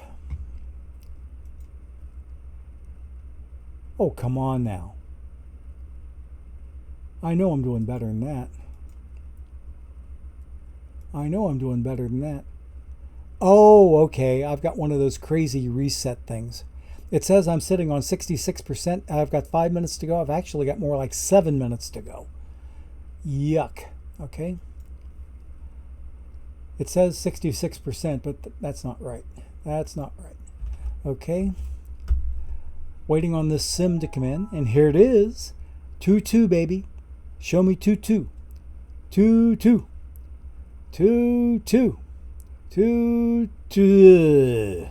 Oh, come on now. I know I'm doing better than that. I know I'm doing better than that. Oh, okay. I've got one of those crazy reset things. It says I'm sitting on 66%. I've got 5 minutes to go. I've actually got more like 7 minutes to go. Yuck. Okay. It says 66%, but that's not right. That's not right. Okay. Waiting on this sim to come in. And here it is. 2-2, baby. Show me 2-2. 2-2. 2-2. 2-2.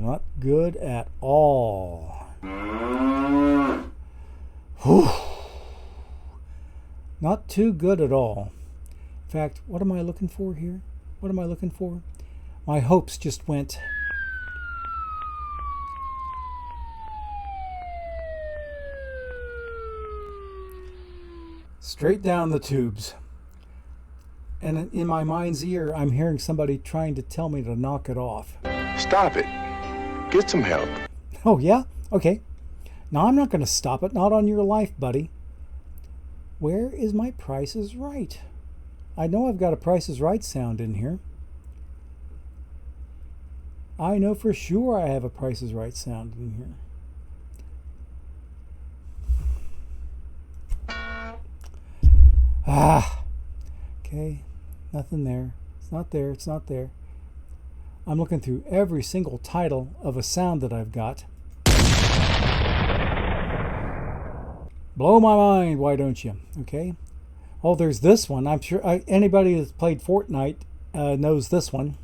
Not good at all. Whew. Not too good at all. In fact, what am I looking for here? What am I looking for? My hopes just went. Straight down the tubes. And in my mind's ear, I'm hearing somebody trying to tell me to knock it off. Stop it. Get some help. Oh, yeah? Okay. Now, I'm not going to stop it. Not on your life, buddy. Where is my Price is Right? I know I've got a Price is Right sound in here. I know for sure I have a Price is Right sound in here. Okay, nothing there. It's not there. It's not there. I'm looking through every single title of a sound that I've got. Blow my mind, why don't you? Okay. Oh, there's this one. I'm sure anybody that's played Fortnite knows this one.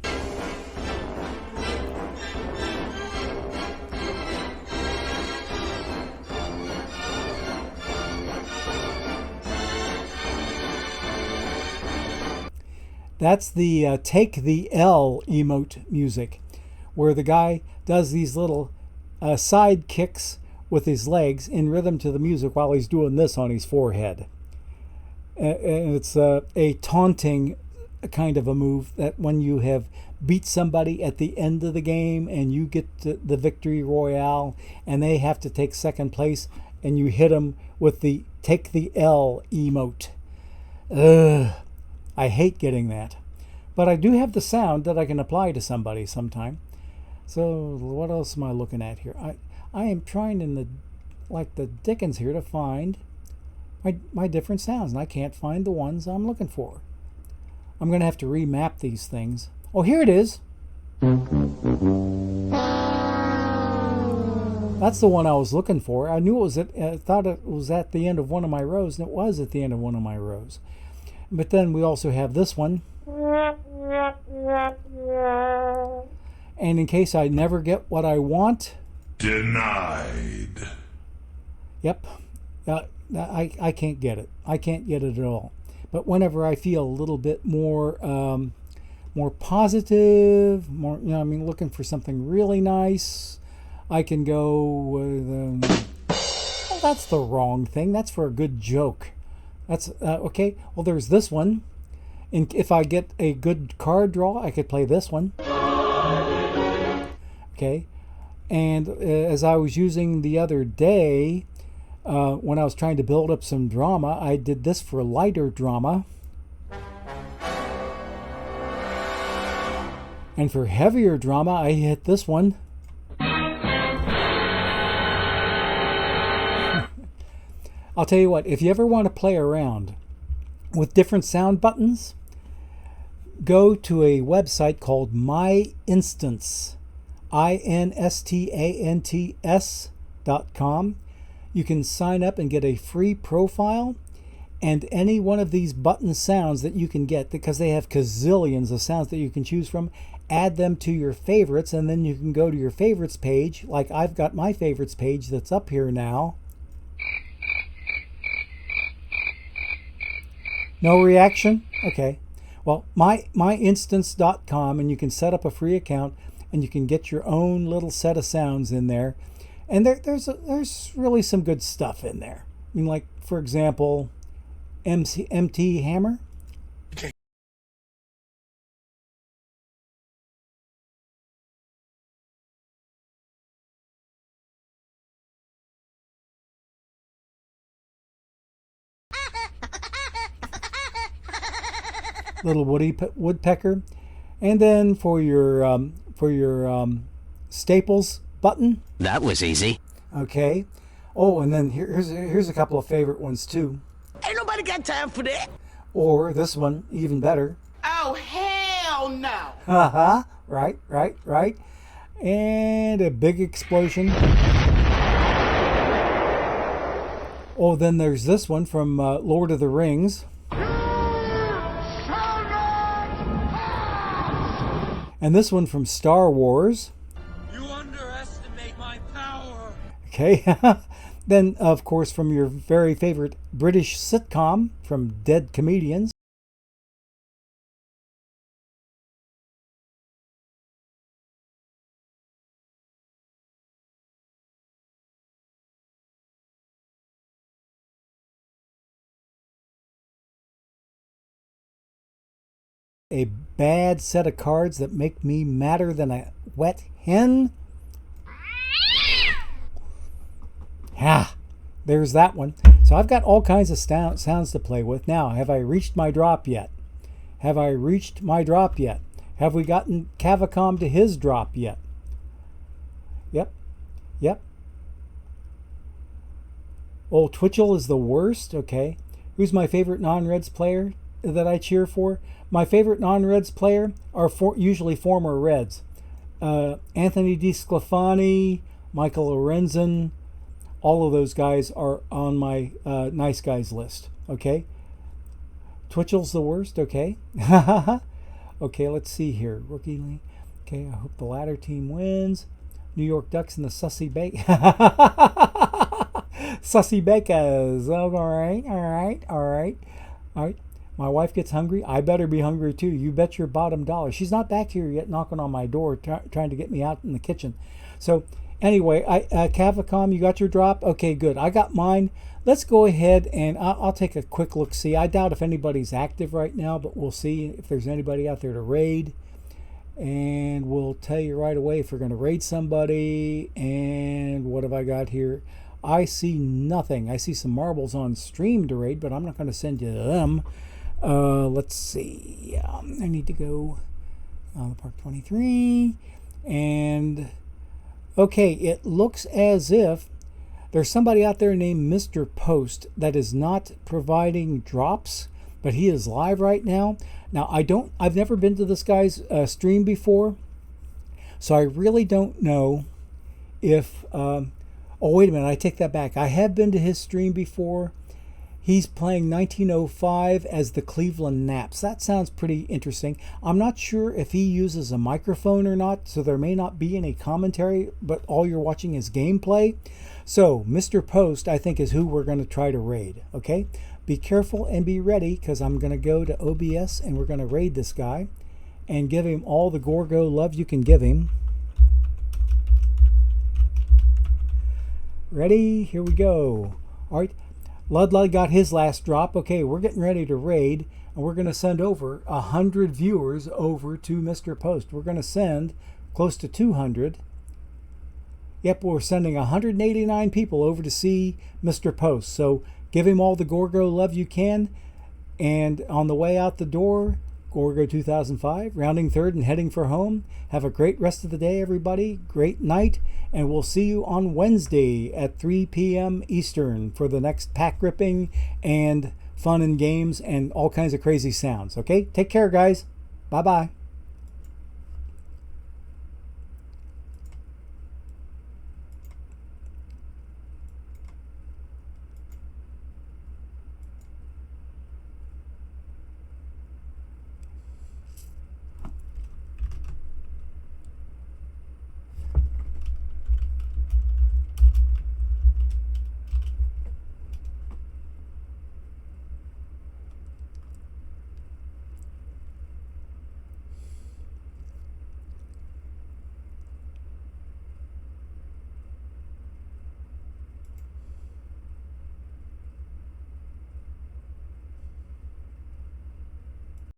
That's the Take the L emote music, where the guy does these little side kicks with his legs in rhythm to the music while he's doing this on his forehead. And it's a taunting kind of a move that when you have beat somebody at the end of the game and you get the victory royale and they have to take second place, and you hit them with the take the L emote. Ugh, I hate getting that. But I do have the sound that I can apply to somebody sometime. So what else am I looking at here? I am trying in the dickens here to find my different sounds, and I can't find the ones I'm looking for. I'm going to have to remap these things. Oh, here it is. That's the one I was looking for. I knew it was I thought it was at the end of one of my rows, and it was at the end of one of my rows. But then we also have this one. And in case I never get what I want... Denied. Yep. I can't get it. I can't get it at all. But whenever I feel a little bit more more positive, more, looking for something really nice, I can go with... well, that's the wrong thing. That's for a good joke. That's okay. Well, there's this one. And if I get a good card draw, I could play this one. Okay. And as I was using the other day, when I was trying to build up some drama, I did this for lighter drama. And for heavier drama, I hit this one. I'll tell you what, if you ever want to play around with different sound buttons, go to a website called My Instance, INSTANTS.com. You can sign up and get a free profile, and any one of these button sounds that you can get, because they have gazillions of sounds that you can choose from, add them to your favorites, and then you can go to your favorites page, like I've got my favorites page that's up here now. No reaction? Okay. Well, myinstance.com, and you can set up a free account, and you can get your own little set of sounds in there. And there's really some good stuff in there. I mean, like, for example, MT Hammer. Little woodpecker. And then for your staples button. That was easy. Okay. Oh, and then here's a couple of favorite ones too. Ain't nobody got time for that. Or this one, even better. Oh, hell no. Haha. Right. And a big explosion. Oh, then there's this one from Lord of the Rings. And this one from Star Wars. You underestimate my power. Okay. Then, of course, from your very favorite British sitcom from Dead Comedians. A bad set of cards that make me madder than a wet hen. Ah, there's that one. So I've got all kinds of sounds to play with. Now, have I reached my drop yet? Have I reached my drop yet? Have we gotten Cavacom to his drop yet? Yep. Oh, Twitchell is the worst? Okay. Who's my favorite non-Reds player that I cheer for? My favorite non-Reds player are usually former Reds. Anthony DeSclafani, Michael Lorenzen, all of those guys are on my nice guys list. Okay. Twitchell's the worst. Okay. Okay, let's see here. Rookie league. Okay, I hope the latter team wins. New York Ducks and the Sussy Bakers. Sussy Bakers. All right. My wife gets hungry. I better be hungry too. You bet your bottom dollar. She's not back here yet knocking on my door trying to get me out in the kitchen. So anyway, Cavacom, you got your drop? Okay, good. I got mine. Let's go ahead and I'll take a quick look. See, I doubt if anybody's active right now, but we'll see if there's anybody out there to raid. And we'll tell you right away if we're going to raid somebody. And what have I got here? I see nothing. I see some marbles on stream to raid, but I'm not going to send you them. Let's see. I need to go the Park 23. And okay, it looks as if there's somebody out there named Mr. Post that is not providing drops, but he is live right now. Now, I've never been to this guy's stream before, so I really don't know if, oh, wait a minute, I take that back. I have been to his stream before. He's playing 1905 as the Cleveland Naps. That sounds pretty interesting. I'm not sure if he uses a microphone or not, so there may not be any commentary, but all you're watching is gameplay. So, Mr. Post, I think, is who we're going to try to raid, okay? Be careful and be ready, because I'm going to go to OBS and we're going to raid this guy and give him all the Gorgo love you can give him. Ready? Here we go. All right. Ludlud got his last drop. Okay, we're getting ready to raid, and we're going to send over 100 viewers over to Mr. Post. We're going to send close to 200. Yep, we're sending 189 people over to see Mr. Post. So give him all the Gorgo love you can. And on the way out the door, Gorgo 2005, rounding third and heading for home. Have a great rest of the day, everybody. Great night. And we'll see you on Wednesday at 3 p.m. Eastern for the next pack ripping and fun and games and all kinds of crazy sounds. Okay? Take care, guys. Bye-bye.